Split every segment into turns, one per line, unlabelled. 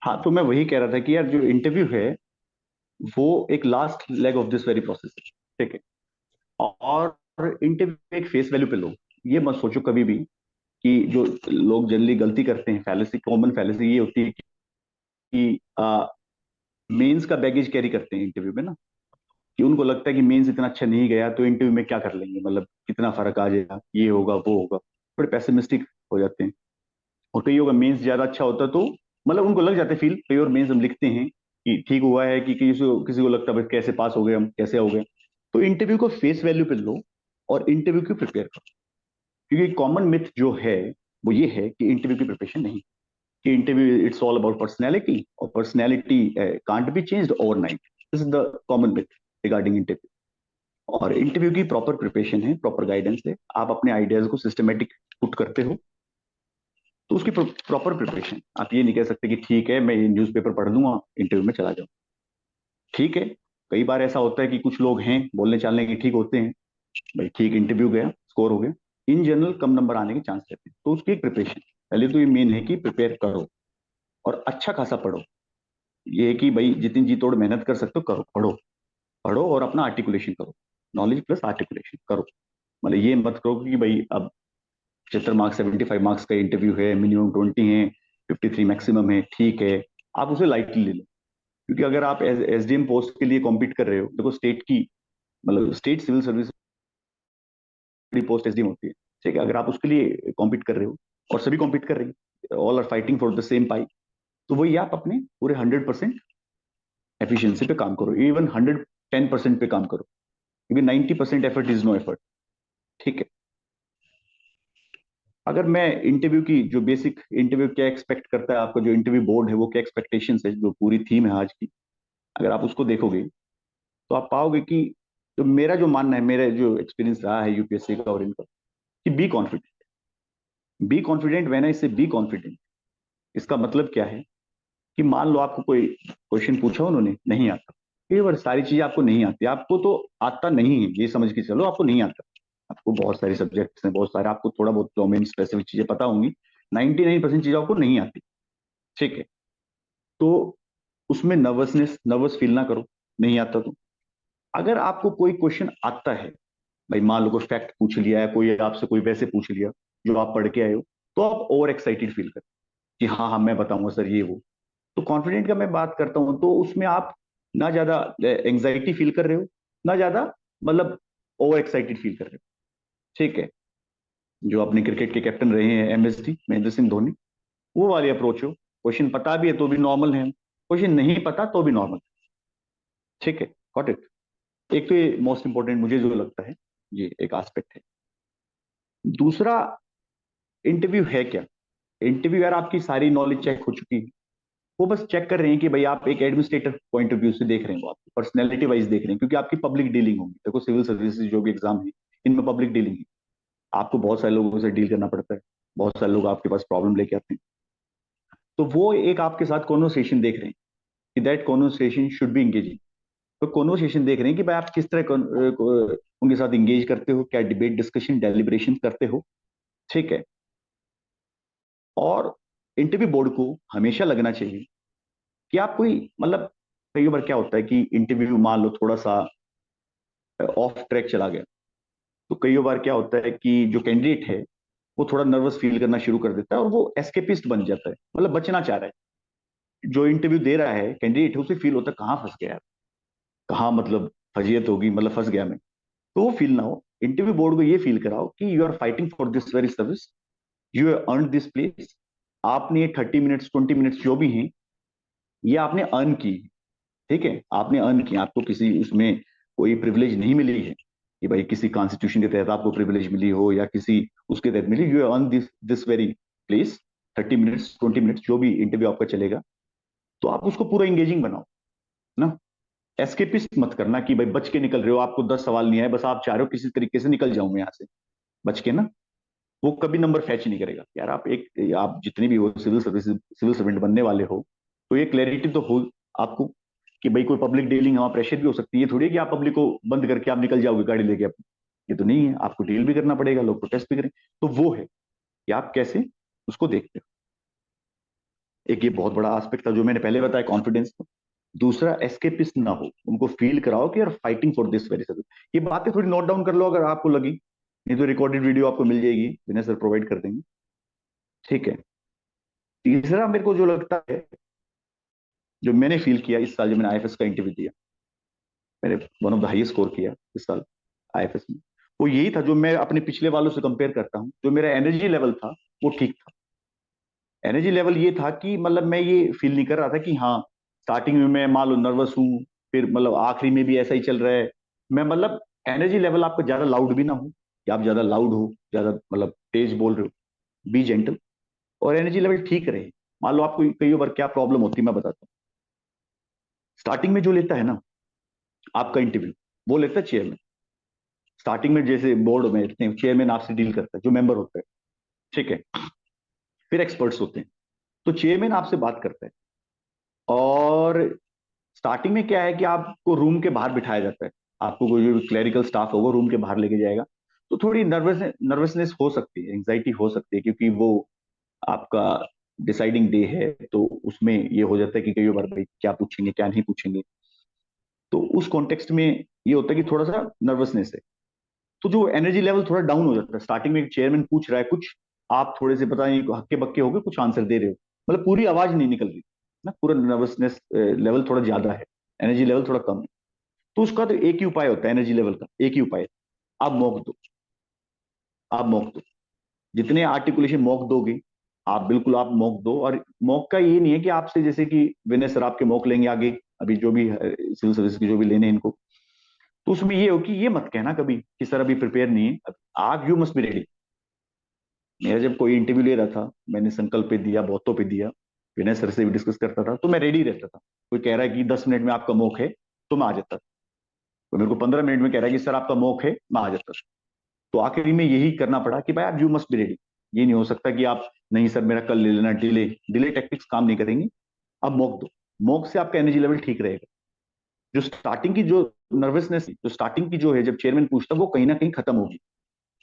हाँ, तो मैं वही कह रहा था कि यार जो इंटरव्यू है वो एक last leg of this very process है। ठीक है। और इंटरव्यू एक फेस वैल्यू पे लो। ये मत सोचो कभी भी कि जो लोग जनरली गलती करते हैं, फैलेसी, कॉमन फैलेसी ये होती है कि मेंस का बैगेज कैरी करते हैं इंटरव्यू में ना, कि उनको लगता है कि मेंस इतना अच्छा नहीं गया तो इंटरव्यू में क्या कर लेंगे, मतलब कितना फर्क आ जाएगा, ये होगा वो होगा। थोड़े पैसिमिस्टिक हो जाते हैं। और कईयों का मेंस ज्यादा अच्छा होता तो मतलब उनको लग जाते फील, कई और मेंस हम लिखते हैं कि ठीक हुआ है, कि किसी को लगता है भाई कैसे पास हो गए, हम कैसे हो गए। तो इंटरव्यू को फेस वैल्यू पे लो और इंटरव्यू की प्रिपेयर करो। क्योंकि कॉमन मिथ जो है वो ये है कि इंटरव्यू की प्रिपरेशन नहीं, कि interview it's all about personality, और personality can't be changed overnight. This is the common myth regarding interview. और इंटरव्यू की प्रॉपर प्रिपरेशन है, प्रॉपर गाइडेंस है, आप अपने आइडियाज को सिस्टमेटिक पुट करते हो, तो उसकी प्रॉपर प्रिपरेशन। आप ये नहीं कह सकते कि ठीक है मैं ये न्यूज़पेपर पढ़ लूंगा इंटरव्यू में चला जाऊँ। ठीक है, कई बार ऐसा होता है कि कुछ लोग हैं बोलने चालने के ठीक होते हैं, भाई ठीक इंटरव्यू गया स्कोर हो गया, इन जनरल कम नंबर आने के चांस रहते हैं। तो उसकी एक प्रिपरेशन, पहले तो ये मेन है कि प्रिपेयर करो और अच्छा खासा पढ़ो। ये है कि भाई जितनी जी तोड़ मेहनत कर सकते हो करो, पढ़ो। पढ़ो और अपना आर्टिकुलेशन करो, नॉलेज प्लस आर्टिकुलेशन करो। मतलब ये मत करो कि भाई अब 75 मार्क्स 75 मार्क्स का इंटरव्यू है, मिनिमम 20 है, 53 मैक्सिमम है, ठीक है, आप उसे लाइटली ले लो। क्योंकि अगर आप एसडीएम पोस्ट के लिए कॉम्पीट कर रहे हो, देखो स्टेट की, मतलब स्टेट सिविल सर्विस की पोस्ट एसडीएम होती है। ठीक है, अगर आप उसके लिए कॉम्पीट कर रहे हो और सभी कॉम्पीट कर रही है, all are fighting for the same pie, तो वही आप अपने पूरे 100% एफिशिएंसी पे काम करो, इवन 110% पे काम करो। क्योंकि 90% एफर्ट इज नो एफर्ट। ठीक है। अगर मैं इंटरव्यू की जो बेसिक, इंटरव्यू क्या एक्सपेक्ट करता है आपका जो इंटरव्यू बोर्ड है, वो क्या एक्सपेक्टेशंस है, जो पूरी थीम है आज की, अगर आप उसको देखोगे तो आप पाओगे कि जो मेरा जो मानना है, मेरा जो एक्सपीरियंस रहा है यूपीएससी का और इनका, कि be confident. Be confident, when I से बी कॉन्फिडेंट, इसका मतलब क्या है कि मान लो आपको कोई क्वेश्चन पूछा उन्होंने, नहीं आता। ये बार सारी चीजें आपको नहीं आती, आपको तो आता नहीं है, ये समझ के चलो आपको नहीं आता। आपको बहुत सारे सब्जेक्ट्स हैं, बहुत सारे, आपको थोड़ा बहुत डोमेन स्पेसिफिक चीजें पता होंगी, 99% चीजें आपको नहीं आती। ठीक है। तो उसमें नर्वस फील ना करो, नहीं आता तो। अगर आपको कोई क्वेश्चन आता है, भाई मान लो कोई फैक्ट पूछ लिया है, कोई आपसे कोई वैसे पूछ लिया जो आप पढ़ के आए हो, तो आप ओवर एक्साइटेड फील करें कि हाँ हाँ मैं बताऊंगा सर ये वो। तो कॉन्फिडेंट का मैं बात करता हूं तो उसमें आप ना ज्यादा एंग्जाइटी फील कर रहे हो, ना ज्यादा मतलब ओवर एक्साइटेड फील कर रहे हो। ठीक है। जो अपने क्रिकेट के कैप्टन रहे हैं एमएसडी महेंद्र सिंह धोनी, वो वाली अप्रोच हो, क्वेश्चन पता भी है तो भी नॉर्मल है, क्वेश्चन नहीं पता तो भी नॉर्मल। ठीक है, गॉट इट। एक तो ये मोस्ट इंपॉर्टेंट मुझे जो लगता है, ये एक एस्पेक्ट है। दूसरा, इंटरव्यू है क्या? इंटरव्यू यार आपकी सारी नॉलेज चेक हो चुकी है, वो बस चेक कर रहे हैं कि भाई आप एक एडमिनिस्ट्रेटर पॉइंट ऑफ व्यू से देख रहे हैं, वो आपकी पर्सनैलिटी वाइज देख रहे हैं, क्योंकि आपकी पब्लिक डीलिंग होगी। देखो सिविल सर्विसेज जो भी एग्जाम है, इनमें पब्लिक डीलिंग है, आपको बहुत सारे लोगों से डील करना पड़ता है, बहुत सारे लोग आपके पास प्रॉब्लम लेके आते हैं। तो वो एक आपके साथ कॉन्वर्सेशन देख रहे हैं कि that conversation should be engaging. तो कॉन्वर्सेशन देख रहे हैं कि भाई आप किस तरह उनके साथ इंगेज करते हो, क्या डिबेट डिस्कशन डेलिब्रेशन करते हो। ठीक है। और इंटरव्यू बोर्ड को हमेशा लगना चाहिए कि आप कोई मतलब, कई बार क्या होता है कि इंटरव्यू मान लो थोड़ा सा ऑफ ट्रैक चला गया, तो कई बार क्या होता है कि जो कैंडिडेट है वो थोड़ा नर्वस फील करना शुरू कर देता है और वो एस्केपिस्ट बन जाता है, मतलब बचना चाह रहा है। जो इंटरव्यू दे रहा है कैंडिडेट है, उसे फील होता है कहाँ फंस गया यार, कहाँ मतलब फजीयत होगी, मतलब फंस गया मैं। तो वो फील ना हो, इंटरव्यू बोर्ड को ये फील कराओ कि you are fighting for this very service, you have earn this place. आपने ये 30 मिनट्स 20 मिनट्स जो भी हैं, ये आपने अर्न की। ठीक है, आपने अर्न किया, आपको किसी उसमें कोई प्रिविलेज नहीं मिली है कि भाई किसी कॉन्स्टिट्यूशन के तहत आपको प्रिविलेज मिली हो या किसी उसके तहत मिली, you earn this this very place. 30 minutes 20 minutes जो भी इंटरव्यू आपका चलेगा, तो आप उसको पूरा इंगेजिंग बनाओ ना। एस्केपिस्ट मत करना कि भाई बच के निकल रहे हो, आपको 10 सवाल नहीं आए, बस आप चाह रहे हो किसी तरीके से निकल जाऊं मैं यहाँ से बच के ना। वो कभी नंबर फैच नहीं करेगा यार। आप जितने भी हो सिविल सर्विस, सिविल सर्वेंट बनने वाले हो, तो ये क्लैरिटी तो हो आपको कि भाई कोई पब्लिक डीलिंग, वहां प्रेशर भी हो सकती है। ये थोड़ी है कि आप पब्लिक को बंद करके आप निकल जाओगे गाड़ी लेके अपनी, ये तो नहीं है। आपको डील भी करना पड़ेगा, लोग प्रोटेस्ट भी करें। तो वो है कि आप कैसे उसको देखते हो। एक ये बहुत बड़ा एस्पेक्ट था जो मैंने पहले बताया, कॉन्फिडेंस। दूसरा, एस्केपिस्ट ना हो, उनको फील कराओ कि यार fighting for this very service. ये बातें थोड़ी नोट डाउन कर लो अगर आपको लगी, नहीं तो रिकॉर्डेड वीडियो आपको मिल जाएगी, विनय सर प्रोवाइड कर देंगे। ठीक है। तीसरा मेरे को जो लगता है, जो मैंने फील किया इस साल जब मैंने आईएफएस का इंटरव्यू दिया, मैंने one of the highest score किया इस साल आईएफएस में, वो यही था जो मैं अपने पिछले वालों से कंपेयर करता हूँ, जो मेरा एनर्जी लेवल था वो ठीक था। एनर्जी लेवल ये था कि मतलब मैं ये फील नहीं कर रहा था कि हाँ स्टार्टिंग में मैं मान लो नर्वस हूँ, फिर मतलब आखिरी में भी ऐसा ही चल रहा है। मैं मतलब एनर्जी लेवल आपका ज्यादा लाउड भी ना हो, कि आप ज्यादा लाउड हो, ज्यादा मतलब तेज बोल रहे हो, बी जेंटल, और एनर्जी लेवल ठीक रहे। मान लो आपको कई बार क्या प्रॉब्लम होती है मैं बताता हूँ। स्टार्टिंग में जो लेता है ना आपका इंटरव्यू, वो लेता है चेयरमैन। स्टार्टिंग में जैसे बोर्ड में इतने चेयरमैन आपसे डील करता है, जो मेंबर होता है, ठीक है। फिर एक्सपर्ट्स होते हैं, तो चेयरमैन आपसे बात करता है। और स्टार्टिंग में क्या है कि आपको रूम के बाहर बिठाया जाता है, आपको कोई जो क्लरिकल स्टाफ होगा रूम के बाहर लेके जाएगा। तो थोड़ी नर्वसनेस हो सकती है, एंग्जाइटी हो सकती है, क्योंकि वो आपका डिसाइडिंग डे है, तो उसमें ये हो जाता है कि कई बार भाई क्या पूछेंगे क्या नहीं पूछेंगे। तो उस कॉन्टेक्स्ट में ये होता है कि थोड़ा सा नर्वसनेस है। तो जो एनर्जी लेवल थोड़ा डाउन हो जाता है स्टार्टिंग में, चेयरमैन पूछ रहा है कुछ, आप थोड़े से पता नहीं हक्के बक्के हो गए, कुछ आंसर दे रहे हो, मतलब पूरी आवाज नहीं निकल रही ना, पूरा नर्वसनेस लेवल थोड़ा ज्यादा है, एनर्जी लेवल थोड़ा कम है। तो उसका तो एक ही उपाय होता है, एनर्जी लेवल का एक ही उपाय है, आप मौक दो। आप मौक दो, जितने आर्टिकुलेशन मौक दोगे, आप बिल्कुल आप मौक दो। और मौक का ये नहीं है कि आपसे जैसे कि विनय सर आपके मौक लेंगे आगे, अभी जो भी सिविल सर्विस के जो भी लेने हैं इनको, तो उसमें ये हो कि ये मत कहना कभी कि सर अभी प्रिपेयर नहीं है। आप यू मस्ट बी रेडी। मेरा जब कोई इंटरव्यू ले रहा था, मैंने संकल्प पे दिया, बहुतों पे दिया, विनय सर से भी डिस्कस करता था, तो मैं रेडी रहता था। कोई कह रहा है कि 10 मिनट में आपका मौक है, तो मैं आ जाता था। कोई मेरे को 15 मिनट में कह रहा है कि सर आपका मौक है, मैं आ जाता था। तो आखिरी में यही करना पड़ा कि भाई आप यू मस्ट बी रेडी। ये नहीं हो सकता कि आप नहीं सर मेरा कल ले लेना, डिले डिले टैक्टिक्स काम नहीं करेंगी। अब मौक दो, मौक से आपका एनर्जी लेवल ठीक रहेगा। जो स्टार्टिंग की जो नर्वसनेस, जो स्टार्टिंग की जो है जब चेयरमैन पूछता है, वो कहीं ना कहीं खत्म होगी।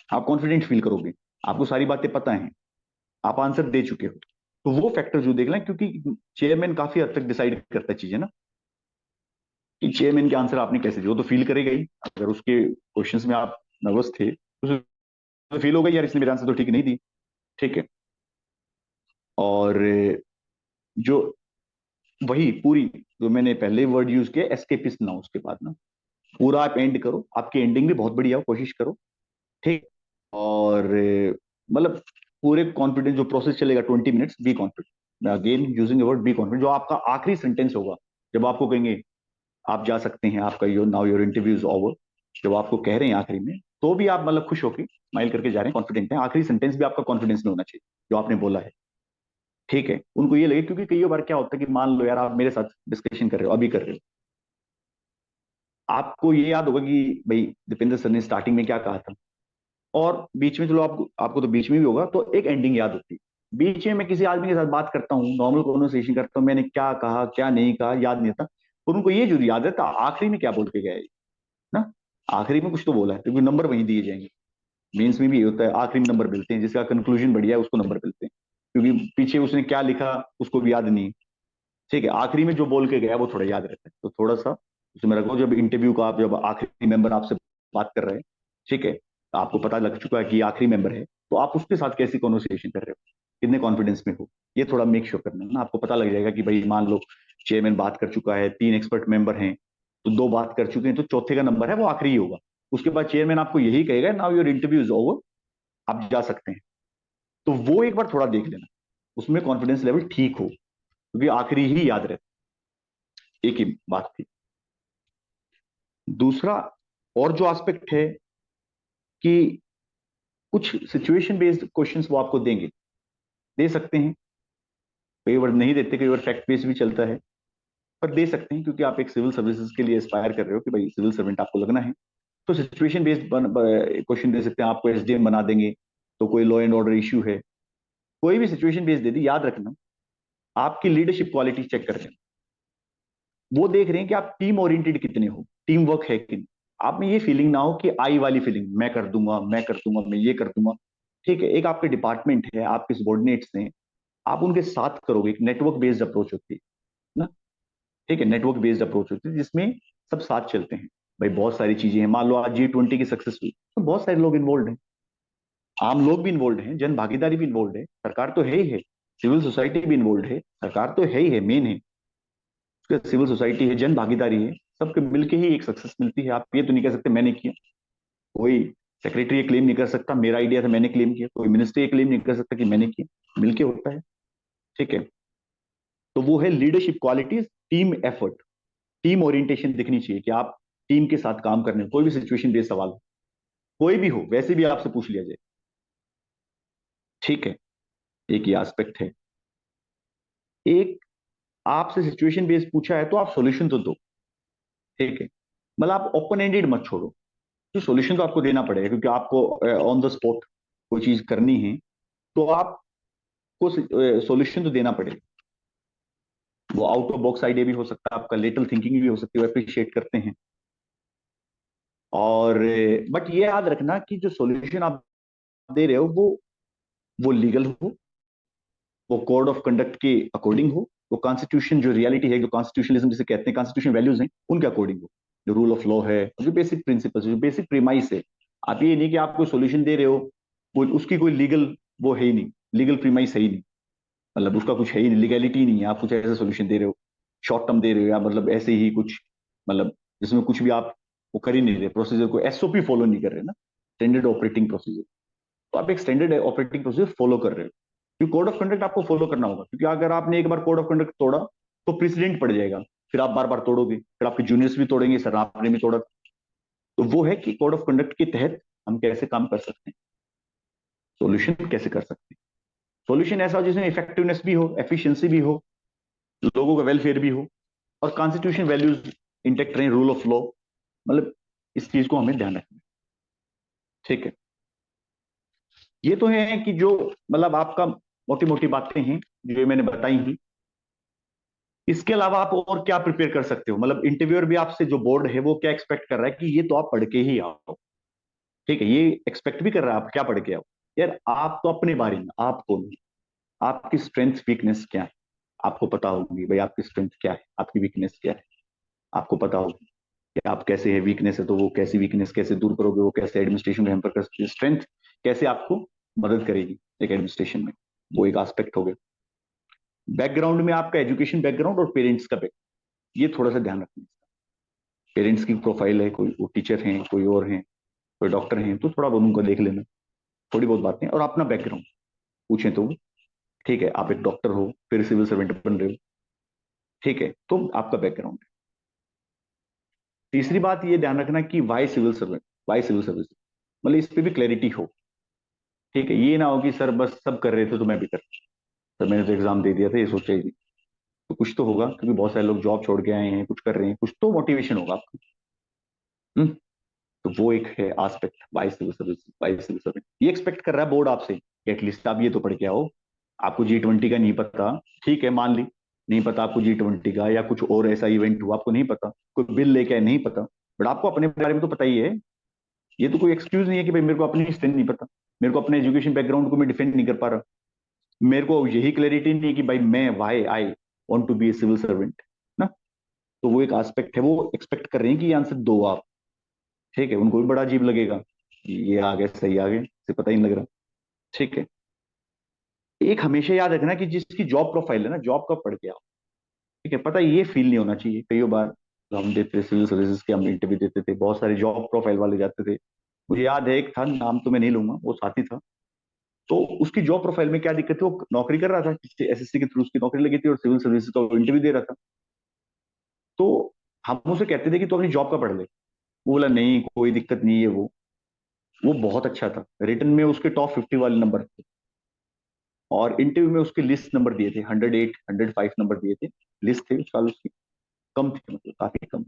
आप कॉन्फिडेंट फील करोगे, आपको सारी बातें पता है, आप आंसर दे चुके हो। तो वो फैक्टर जो देख लें, क्योंकि चेयरमैन काफी हद तक डिसाइड करता है चीजें ना, कि चेयरमैन के आंसर आपने कैसे दिए, वो तो फील करेगा ही। अगर उसके क्वेश्चंस में आप नर्वस थे तो फील होगा यार इसने मेरा आंसर तो ठीक नहीं दी। ठीक है। और जो वही पूरी, जो मैंने पहले वर्ड यूज किया एस्केपिस्ट ना हो, उसके बाद ना पूरा आप एंड करो, आपकी एंडिंग भी बहुत बढ़िया हो, कोशिश करो। ठीक। और मतलब पूरे कॉन्फिडेंस जो प्रोसेस चलेगा 20 minutes, be confident, again using word be confident. जो आपका आखिरी सेंटेंस होगा, जब आपको कहेंगे आप जा सकते हैं, आपका your now your interview is over, जब आपको कह रहे हैं आखिरी में, तो भी आप मतलब खुश होकर स्माइल करके जा रहे हैं, कॉन्फिडेंट हैं, आखिरी सेंटेंस भी आपका कॉन्फिडेंस में होना चाहिए जो आपने बोला है। ठीक है। उनको ये लगे, क्योंकि कई बार क्या होता है कि मान लो यार आप मेरे साथ डिस्कशन कर रहे हो, अभी कर रहे हो, आपको ये याद होगा कि भाई दीपेंद्र सर ने स्टार्टिंग में क्या कहा था, और बीच में चलो आपको आपको तो बीच में भी होगा, तो एक एंडिंग याद होती है। बीच में मैं किसी आदमी के साथ बात करता हूँ, नॉर्मल कॉन्वर्सेशन करता हूँ, मैंने क्या कहा क्या नहीं कहा याद नहीं आता, और उनको ये जरूर याद रहता आखिरी में क्या बोल के गया है ना, आखिरी में कुछ तो बोला है, क्योंकि नंबर वहीं दिए जाएंगे। मेंस में भी ये होता है, आखिरी में नंबर मिलते हैं, जिसका कंक्लूजन बढ़िया है उसको नंबर मिलते हैं, क्योंकि पीछे उसने क्या लिखा उसको भी याद नहीं। ठीक है। आखिरी में जो बोल के गया वो थोड़ा याद रहता है, तो थोड़ा सा उसमें रखो। जब इंटरव्यू का आप जब आखिरी मेंबर आपसे बात कर रहे हैं, ठीक है, तो आपको पता लग चुका है कि ये आखिरी मेंबर है, तो आप उसके साथ कैसी कॉन्वर्सेशन कर रहे हो, कितने कॉन्फिडेंस में हो, ये थोड़ा मेक श्योर करना है ना। आपको पता लग जाएगा कि भाई मान लो चेयरमैन बात कर चुका है, 3 एक्सपर्ट मेंबर हैं, तो 2 बात कर चुके हैं, तो चौथे का नंबर है वो आखिरी ही होगा। उसके बाद चेयरमैन आपको यही कहेगा now your interview is over, आप जा सकते हैं। तो वो एक बार थोड़ा देख लेना, उसमें कॉन्फिडेंस लेवल ठीक हो, क्योंकि आखिरी ही याद रहता है। एक ही बात थी। दूसरा और जो एस्पेक्ट है कि कुछ सिचुएशन बेस्ड क्वेश्चंस वो आपको देंगे, दे सकते हैं, कई बार नहीं देते, कई बार फैक्ट बेस्ड भी चलता है, पर दे सकते हैं, क्योंकि आप एक सिविल सर्विसेज के लिए एस्पायर कर रहे हो कि भाई सिविल सर्वेंट आपको लगना है। तो सिचुएशन बेस्ड क्वेश्चन दे सकते हैं, आपको एसडीएम बना देंगे, तो कोई लॉ एंड ऑर्डर इश्यू है, कोई भी सिचुएशन बेस्ड दे दी, याद रखना आपकी लीडरशिप क्वालिटी चेक कर रहे हैं। वो देख रहे हैं कि आप टीम ओरिएंटेड कितने हो, टीम वर्क है कि नहीं। आप में ये फीलिंग ना हो कि आई वाली फीलिंग, मैं कर दूंगा मैं कर दूंगा मैं ये कर दूंगा। ठीक है, एक आपके डिपार्टमेंट है, आपके सबॉर्डिनेट्स हैं, आप उनके साथ करोगे, एक नेटवर्क बेस्ड अप्रोच होती है ना। ठीक है, नेटवर्क बेस्ड अप्रोच होती है जिसमें सब साथ चलते हैं। भाई बहुत सारी चीजें हैं, मान लो आज G20 की सक्सेस हुई तो बहुत सारे लोग इन्वॉल्व हैं, आम लोग भी इन्वॉल्व हैं, जन भागीदारी भी इन्वॉल्व है, सरकार तो है ही है, सिविल सोसाइटी भी इन्वॉल्व है, सरकार तो है ही है, मेन है, उसके सिविल सोसाइटी है, जन भागीदारी है, सबके मिलके ही एक सक्सेस मिलती है। आप ये तो नहीं कह सकते मैंने किया, कोई सेक्रेटरी ये क्लेम नहीं कर सकता मेरा आइडिया था मैंने क्लेम किया, कोई मिनिस्टर ये क्लेम नहीं कर सकता कि मैंने किया, मिलके होता है। ठीक है, तो वो है leadership qualities, team effort, team orientation दिखनी चाहिए कि आप टीम के साथ काम करने, कोई भी सिचुएशन बेस्ड सवाल हो, कोई भी हो, वैसे भी आपसे पूछ लिया जाए। ठीक है, एक ये एस्पेक्ट है। एक, आपसे सिचुएशन बेस्ड पूछा है तो आप सॉल्यूशन तो दो। ठीक है, मतलब आप ओपन एंडेड मत छोड़ो, तो सॉल्यूशन तो आपको देना पड़ेगा क्योंकि आपको ऑन द स्पॉट कोई चीज करनी है, तो आपको सॉल्यूशन तो देना पड़ेगा। वो आउट ऑफ बॉक्स आइडिया भी हो सकता है, आपका लेटल थिंकिंग भी हो सकती है, वो अप्रिशिएट करते हैं। और बट ये याद रखना कि जो सॉल्यूशन आप दे रहे हो वो लीगल हो, वो कोड ऑफ कंडक्ट के अकॉर्डिंग हो, वो कॉन्स्टिट्यूशन जो रियलिटी है, जो कॉन्स्टिट्यूशनलिज्म जिसे कहते हैं, कॉन्स्टिट्यूशन वैल्यूज हैं, उनके अकॉर्डिंग हो, जो रूल ऑफ लॉ है, जो बेसिक प्रिंसिपल्स, जो बेसिक प्रीमाइस है। आप ये नहीं कि आप कोई सोल्यूशन दे रहे हो, उसकी कोई लीगल वो है ही नहीं, लीगल प्रीमाइस है ही नहीं, मतलब उसका कुछ है ही नहीं, लीगैलिटी नहीं है, आप कुछ ऐसा सोल्यूशन दे रहे हो, शॉर्ट टर्म दे रहे हो, या मतलब ऐसे ही कुछ, मतलब जिसमें कुछ भी आप वो कर ही नहीं रहे, प्रोसीजर को एसओपी फॉलो नहीं कर रहे ना, स्टैंडर्ड ऑपरेटिंग प्रोसीजर। तो आप एक स्टैंडर्ड ऑपरेटिंग प्रोसीजर फॉलो कर रहे हो, क्योंकि कोड ऑफ कंडक्ट आपको फॉलो करना होगा, क्योंकि अगर आपने एक बार कोड ऑफ कंडक्ट तोड़ा तो प्रेसिडेंट पड़ जाएगा, फिर आप बार बार तोड़ोगे, फिर आपके जूनियर्स भी तोड़ेंगे, सर आपने भी तोड़ा। तो वो है कि कोड ऑफ कंडक्ट के तहत हम कैसे काम कर सकते हैं, सॉल्यूशन कैसे कर सकते हैं। सॉल्यूशन ऐसा हो जिसमें इफेक्टिवनेस भी हो, एफिशिएंसी भी हो, लोगों का वेलफेयर भी हो, और कॉन्स्टिट्यूशन वैल्यूज इंटेक्ट रहे, रूल ऑफ लॉ, मतलब इस चीज को हमें ध्यान रखना है। ठीक है, ये तो है कि जो मतलब आपका मोटी मोटी बातें हैं जो ये मैंने बताई हैं। इसके अलावा आप और क्या प्रिपेयर कर सकते हो, मतलब इंटरव्यूअर भी आपसे, जो बोर्ड है वो क्या एक्सपेक्ट कर रहा है कि ये तो आप पढ़ के ही आओ। ठीक है, ये एक्सपेक्ट भी कर रहा है आप क्या पढ़ के आओ। यार आप तो अपने बारे में, आपको नहीं, आपकी स्ट्रेंथ वीकनेस क्या है आपको पता होगी, भाई आपकी स्ट्रेंथ क्या है, आपकी वीकनेस क्या है, आपको पता होगी कि आप कैसे है, वीकनेस है तो वो कैसी वीकनेस कैसे दूर करोगे, वो कैसे एडमिनिस्ट्रेशन को हेम्पर कर सकती है, स्ट्रेंथ कैसे आपको मदद करेगी एक एडमिनिस्ट्रेशन में, वो एक एस्पेक्ट हो गया। बैकग्राउंड में आपका एजुकेशन बैकग्राउंड और पेरेंट्स का बैकग्राउंड, ये थोड़ा सा ध्यान रखना। पेरेंट्स की प्रोफाइल है, कोई वो टीचर हैं, कोई और हैं, कोई डॉक्टर हैं, तो थोड़ा बहुत उनको देख लेना, थोड़ी बहुत बातें, और अपना बैकग्राउंड पूछें तो ठीक है, आप एक डॉक्टर हो फिर सिविल सर्वेंट बन रहे हो, ठीक है, तो आपका बैकग्राउंड है। तीसरी बात ये ध्यान रखना कि why civil servant, why civil service, मतलब इस पे भी क्लैरिटी हो। ठीक है, ये ना हो कि सर बस सब कर रहे थे तो मैं भी कर, सर मैंने तो एग्जाम दे दिया था ये सोचा ही नहीं, तो कुछ तो होगा, क्योंकि बहुत सारे लोग जॉब छोड़ के आए हैं, कुछ कर रहे हैं, कुछ तो मोटिवेशन होगा आपका। हम्म, तो वो एक है aspect, why civil service, why civil servant, ये एक्सपेक्ट कर रहा है बोर्ड आपसे कि एटलीस्ट आप ये तो पढ़ के आओ। आपको G20 का नहीं पता, ठीक है मान ली, नहीं पता आपको G20 का, या कुछ और ऐसा इवेंट हुआ आपको नहीं पता, कोई बिल लेके आए नहीं पता, बट आपको अपने बारे में तो पता ही है। ये तो कोई एक्सक्यूज नहीं है कि भाई मेरे को अपनी स्ट्रेंथ नहीं पता, मेरे को अपने एजुकेशन बैकग्राउंड को मैं डिफेंड नहीं कर पा रहा, मेरे को यही क्लैरिटी नहीं है कि भाई मैं why I want to be a civil servant ना। तो वो एक एस्पेक्ट है, वो एक्सपेक्ट कर रहे हैं कि ये आंसर दो आप। ठीक है, उनको भी बड़ा अजीब लगेगा, ये आ गए सही आ गए, इसे पता ही नहीं लग रहा। ठीक है, एक हमेशा याद रखना कि जिसकी जॉब प्रोफाइल है ना, जॉब कब पढ़ के आओ। ठीक है, पता है ये फील नहीं होना चाहिए, कई बार जो हम देते थे सिविल सर्विसेज के, हम इंटरव्यू देते थे, बहुत सारे जॉब प्रोफाइल वाले जाते थे। मुझे याद है एक था, नाम तो मैं नहीं लूंगा, वो साथी था, तो उसकी जॉब प्रोफाइल में क्या दिक्कत थी, वो नौकरी कर रहा था, एसएससी के थ्रू उसकी नौकरी लगी थी और सिविल सर्विसेज का इंटरव्यू दे रहा था। तो हम उसे कहते थे कि तू अपनी जॉब का पढ़ ले, वो बोला नहीं कोई दिक्कत नहीं है, वो बहुत अच्छा था, रिटर्न में उसके टॉप 50 वाले नंबर थे, और इंटरव्यू में उसके लिस्ट नंबर दिए थे, 108 105 नंबर दिए थे, लिस्ट थे उस साल उसकी, कम थे, मतलब काफी कम।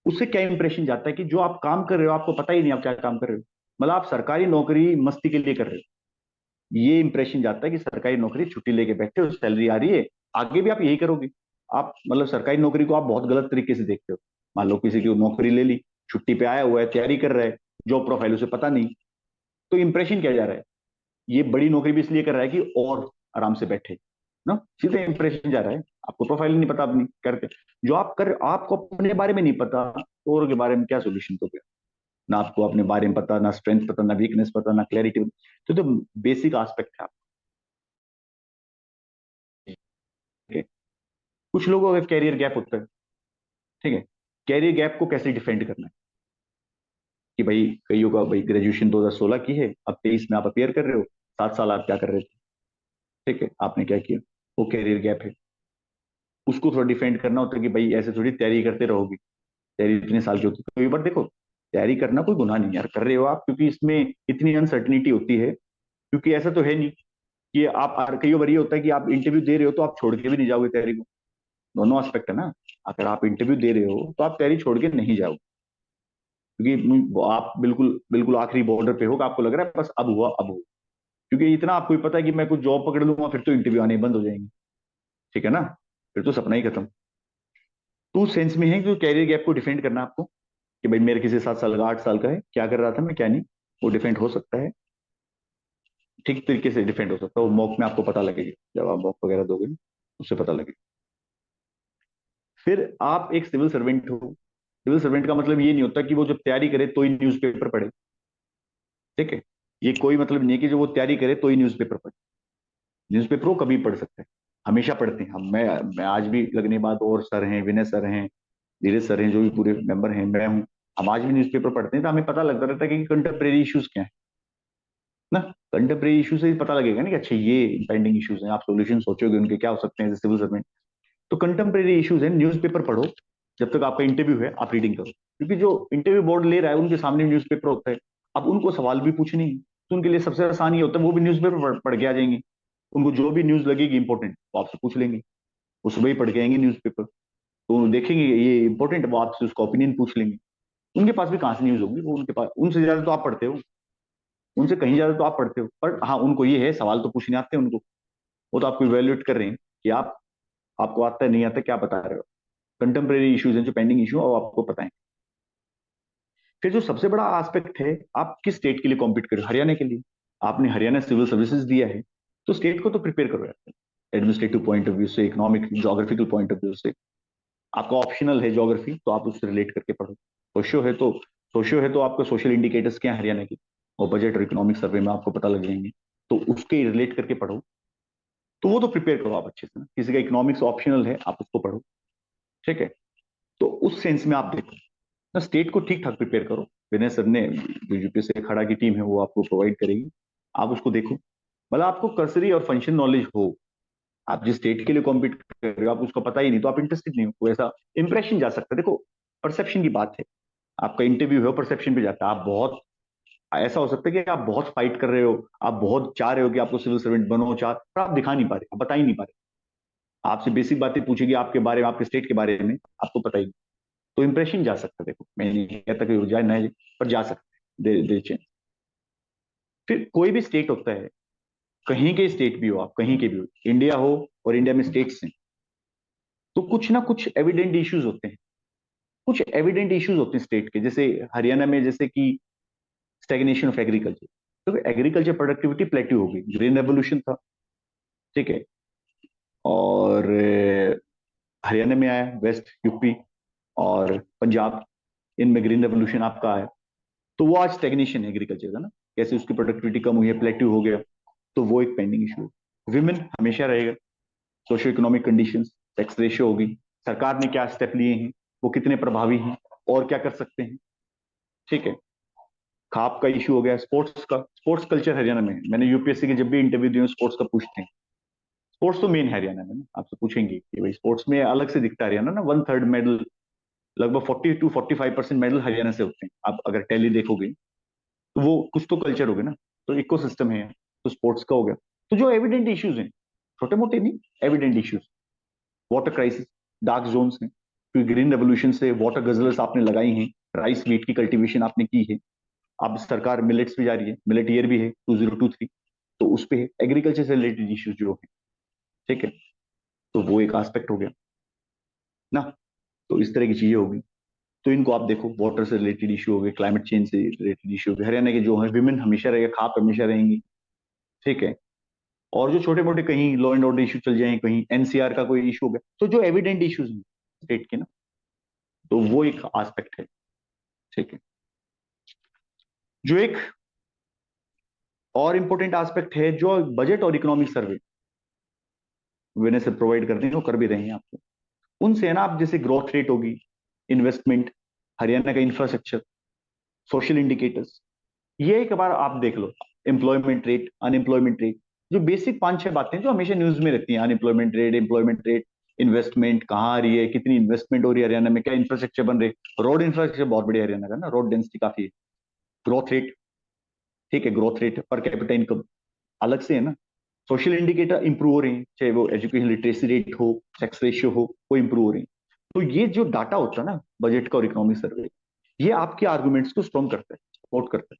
उससे क्या इंप्रेशन जाता है कि जो आप काम कर रहे हो आपको पता ही नहीं आप क्या काम कर रहे हो, मतलब आप सरकारी नौकरी मस्ती के लिए कर रहे हो, ये इंप्रेशन जाता है कि सरकारी नौकरी छुट्टी लेके बैठे हो, सैलरी आ रही है, आगे भी आप यही करोगे। आप मतलब सरकारी नौकरी को आप बहुत गलत तरीके से देखते हो। मान लो किसी की नौकरी ले ली, छुट्टी पे आया हुआ है, तैयारी कर रहा है, जॉब प्रोफाइल उसे पता नहीं, तो इंप्रेशन क्या जा रहा है, ये बड़ी नौकरी भी इसलिए कर रहा है कि और आराम से बैठे ना, सीधे इंप्रेशन जा रहा है, आपको प्रोफाइल नहीं पता अपनी करके, जो आप कर आपको अपने बारे में नहीं पता तो और के बारे में क्या सोल्यूशन दोगे? ना आपको अपने बारे में पता, ना स्ट्रेंथ पता, ना वीकनेस पता, ना क्लैरिटी। तो बेसिक एस्पेक्ट है आपके। कुछ लोगों का कैरियर गैप होता है, ठीक है, कैरियर गैप को कैसे डिफेंड करना है कि भाई कईयों का भाई ग्रेजुएशन 2016 की है, अब 23 में आप अपियर कर रहे हो, 7 साल आप क्या कर रहे थे, ठीक है, आपने क्या किया, वो कैरियर गैप है, उसको थोड़ा डिफेंड करना होता है कि भाई ऐसे थोड़ी तैयारी करते रहोगे, तैयारी इतने साल की होती है, तो एक बार देखो, तैयारी करना कोई गुनाह नहीं यार, कर रहे हो आप, क्योंकि इसमें इतनी अनसर्टिनिटी होती है, क्योंकि ऐसा तो है नहीं कि आप, कई बार ये होता है कि आप इंटरव्यू दे रहे हो तो आप छोड़ के भी नहीं जाओगे तैयारी को, दोनों एस्पेक्ट है ना, अगर आप इंटरव्यू दे रहे हो तो आप तैयारी छोड़ के नहीं जाओगे, क्योंकि आप बिल्कुल बिल्कुल आखिरी बॉर्डर पे हो, आपको लग रहा है बस अब हुआ अब हो, क्योंकि इतना आपको भी पता है कि मैं कुछ जॉब पकड़ लूंगा फिर तो इंटरव्यू आने बंद हो जाएंगे, ठीक है ना, फिर तो सपना ही खत्म। तो उस सेंस में है कि कैरियर गैप को डिफेंड करना आपको, कि भाई मेरे किसी 7 साल का 8 साल का है, क्या कर रहा था मैं क्या नहीं, वो डिफेंड हो सकता है, ठीक तरीके से डिफेंड हो सकता है, वो मॉक में आपको पता लगेगी, जब आप मॉक वगैरह दोगे ना, उससे पता लगेगा। फिर आप एक सिविल सर्वेंट हो, सिविल सर्वेंट का मतलब ये नहीं होता कि वो जब तैयारी करे तो ही न्यूज़पेपर पढ़े, ठीक है, ये कोई मतलब नहीं है कि जो वो तैयारी करे तो ही न्यूज़पेपर पढ़े, न्यूज़पेपर वो कभी पढ़ सकते हैं, हमेशा पढ़ते हैं हम, मैं आज भी लगने बाद, और सर हैं, विनय सर हैं, धीरज सर हैं, जो भी पूरे मेंबर हैं, मैं हूँ, हम आज भी न्यूज़पेपर पढ़ते हैं, तो हमें पता लगता रहता है कि कंटेम्प्रेरी इश्यूज क्या है ना, कंटेम्प्रेरी इशू से ही पता लगेगा ना कि अच्छा ये पेंडिंग इश्यूज हैं, आप सॉल्यूशन सोचोगे उनके क्या हो सकते हैं सिविल सर्वेंट। तो कंटेम्प्रेरी इश्यूज है, न्यूज़पेपर पढ़ो, जब तक आपका इंटरव्यू है आप रीडिंग करो, क्योंकि जो इंटरव्यू बोर्ड ले रहा है उनके सामने न्यूज़पेपर होता है, अब उनको सवाल भी पूछने हैं, तो उनके लिए सबसे आसान ये होता है वो भी न्यूज़पेपर पढ़ के आ जाएंगे, उनको जो भी न्यूज लगेगी इंपॉर्टेंट वो आपसे पूछ लेंगे, वो सुबह ही पढ़ के आएंगे न्यूज़पेपर, तो वो देखेंगे ये इंपॉर्टेंट, वो आपसे उसका ओपिनियन पूछ लेंगे, उनके पास भी कहाँ से न्यूज होगी, वो उनके पास उनसे ज्यादा तो आप पढ़ते हो, उनसे कहीं ज्यादा तो आप पढ़ते हो, पर हाँ उनको ये है सवाल तो पूछने आते हैं उनको, वो तो आपको इवेल्युएट कर रहे हैं कि आप, आपको आता है नहीं आता क्या बता रहे हो, कंटेम्प्रेरी इश्यूज हैं जो पेंडिंग इशू है वो आपको पता है। फिर जो सबसे बड़ा एस्पेक्ट है, आप किस स्टेट के लिए कॉम्पीट कर रहे हो, हरियाणा के लिए, आपने हरियाणा सिविल सर्विसेज दिया है, तो स्टेट को तो प्रिपेयर करो यार, एडमिनिस्ट्रेटिव पॉइंट ऑफ व्यू से, economic geographical point of view से, आपका ऑप्शनल है ज्योग्राफी तो आप उससे रिलेट करके पढ़ो, सोशियो है तो, सोशियो है तो आपका सोशल इंडिकेटर्स क्या है हरियाणा की, और बजट और इकोनॉमिक सर्वे में आपको पता लग जाएंगे, तो उसके रिलेट करके पढ़ो, तो वो तो प्रिपेयर करो आप अच्छे से ना, किसी का इकोनॉमिक्स ऑप्शनल है आप उसको पढ़ो, ठीक है, तो उस सेंस में आप देखो ना, स्टेट को ठीक ठाक प्रिपेयर करो, विनय सर ने, जो यूपीएससी खड़ा की टीम है वो आपको प्रोवाइड करेगी, आप उसको देखो, मतलब आपको कर्सरी और फंक्शन नॉलेज हो, आप जिस स्टेट के लिए कॉम्पीट कर रहे हो आप उसको पता ही नहीं तो आप इंटरेस्टेड नहीं हो, तो ऐसा इंप्रेशन जा सकता है, देखो परसेप्शन की बात है, आपका इंटरव्यू है परसेप्शन पे जाता है, आप बहुत, ऐसा हो सकता है कि आप बहुत फाइट कर रहे हो, आप बहुत चाह रहे हो कि आपको सिविल सर्वेंट बनो, चाह पर आप दिखा नहीं पा रहे, आप बता ही नहीं पा रहे, आपसे बेसिक बातें पूछेगी आपके बारे में, आपके स्टेट के बारे में, आपको पता ही नहीं, तो इंप्रेशन जा सकता है, देखो मैं नहीं कहता कि जाए ना, पर जा सकता है, दे change। फिर कोई भी स्टेट होता है, कहीं के स्टेट भी हो आप, कहीं के भी हो, इंडिया हो और इंडिया में स्टेट्स हैं, तो कुछ ना कुछ एविडेंट इश्यूज होते हैं, कुछ एविडेंट इश्यूज होते हैं स्टेट के, जैसे हरियाणा में जैसे कि स्टेगनेशन ऑफ एग्रीकल्चर, तो एग्रीकल्चर प्रोडक्टिविटी प्लेट्यू हो गई, ग्रीन रेवोल्यूशन था, ठीक है, और हरियाणा में आया, वेस्ट यूपी और पंजाब, इनमें ग्रीन रेवोल्यूशन आपका आया, तो वो आज स्टेगनेशन है एग्रीकल्चर का ना, कैसे उसकी प्रोडक्टिविटी कम हुई है, प्लेट्यू हो गया, तो वो एक पेंडिंग इशू है। विमेन हमेशा रहेगा, socio economic condition, sex ratio होगी, सरकार ने क्या स्टेप लिए हैं, वो कितने प्रभावी हैं, और क्या कर सकते हैं, ठीक है, खाप का इशू हो गया, स्पोर्ट्स का, स्पोर्ट्स कल्चर हरियाणा में, मैंने यूपीएससी के जब भी इंटरव्यू दिए स्पोर्ट्स का पूछते हैं, स्पोर्ट्स तो मेन है हरियाणा में ना, आपसे पूछेंगे कि भाई स्पोर्ट्स में अलग से दिखता है हरियाणा ना, 1/3 मेडल, लगभग 40 to 45% मेडल हरियाणा से होते हैं, आप अगर टैली देखोगे तो वो कुछ तो कल्चर हो गया ना, तो इको सिस्टम है, तो स्पोर्ट्स का हो गया, तो जो एविडेंट इश्यूज हैं, छोटे मोटे नहीं, evident issues, water crisis, dark zones हैं, क्योंकि ग्रीन रेवोल्यूशन से वाटर गजलर्स आपने लगाई हैं, राइस वीट की कल्टीवेशन आपने की है, अब सरकार मिलेट्स भी जा रही है, मिलेट ईयर भी है 2023, तो उस पे एग्रीकल्चर से रिलेटेड इश्यूज जो है, ठीक है, तो वो एक एस्पेक्ट हो गया ना, तो इस तरह की चीजें होगी, तो इनको आप देखो, वाटर से रिलेटेड इशू हो गए, क्लाइमेट चेंज से रिलेटेड इशू हो गए, हरियाणा के जो है विमेन हमेशा रहेगा, खाप हमेशा रहेंगी, ठीक है, और जो छोटे मोटे कहीं लॉ एंड ऑर्डर इशू चल जाए, कहीं एनसीआर का कोई इशू हो गया, तो जो एविडेंट इश्यूज हैं स्टेट के ना, तो वो एक एस्पेक्ट है। ठीक है। जो एक और इंपॉर्टेंट एस्पेक्ट है, जो बजट और इकोनॉमिक सर्वे वेने से प्रोवाइड करते हैं, वो कर भी रहे हैं आपको। उनसे है ना, आप जैसे ग्रोथ रेट होगी, इन्वेस्टमेंट, हरियाणा का इंफ्रास्ट्रक्चर, सोशल इंडिकेटर्स, ये एक बार आप देख लो। एम्प्लॉयमेंट रेट, अनएम्प्लॉयमेंट रेट, जो बेसिक पांच छह बातें जो हमेशा न्यूज में रहती हैं, unemployment rate, employment rate, investment कहाँ आ रही है, कितनी इन्वेस्टमेंट हो रही है हरियाणा में, क्या इंफ्रास्ट्रक्चर बन रहे, रोड इंफ्रास्ट्रक्चर बहुत बढ़िया हरियाणा का ना, रोड डेंसिटी काफी है। ग्रोथ रेट, ठीक है, growth rate, per capita income अलग से है ना। सोशल इंडिकेटर इंप्रूव हो रहे हैं, चाहे वो एजुकेशन लिटरेसी रेट हो, सेक्स रेशियो हो, वो इंप्रूव हो रही है। तो ये जो डाटा होता है ना, बजट का और इकोनॉमिक सर्वे, ये आपके आर्गुमेंट्स को स्ट्रॉन्ग करता है, सपोर्ट करता है,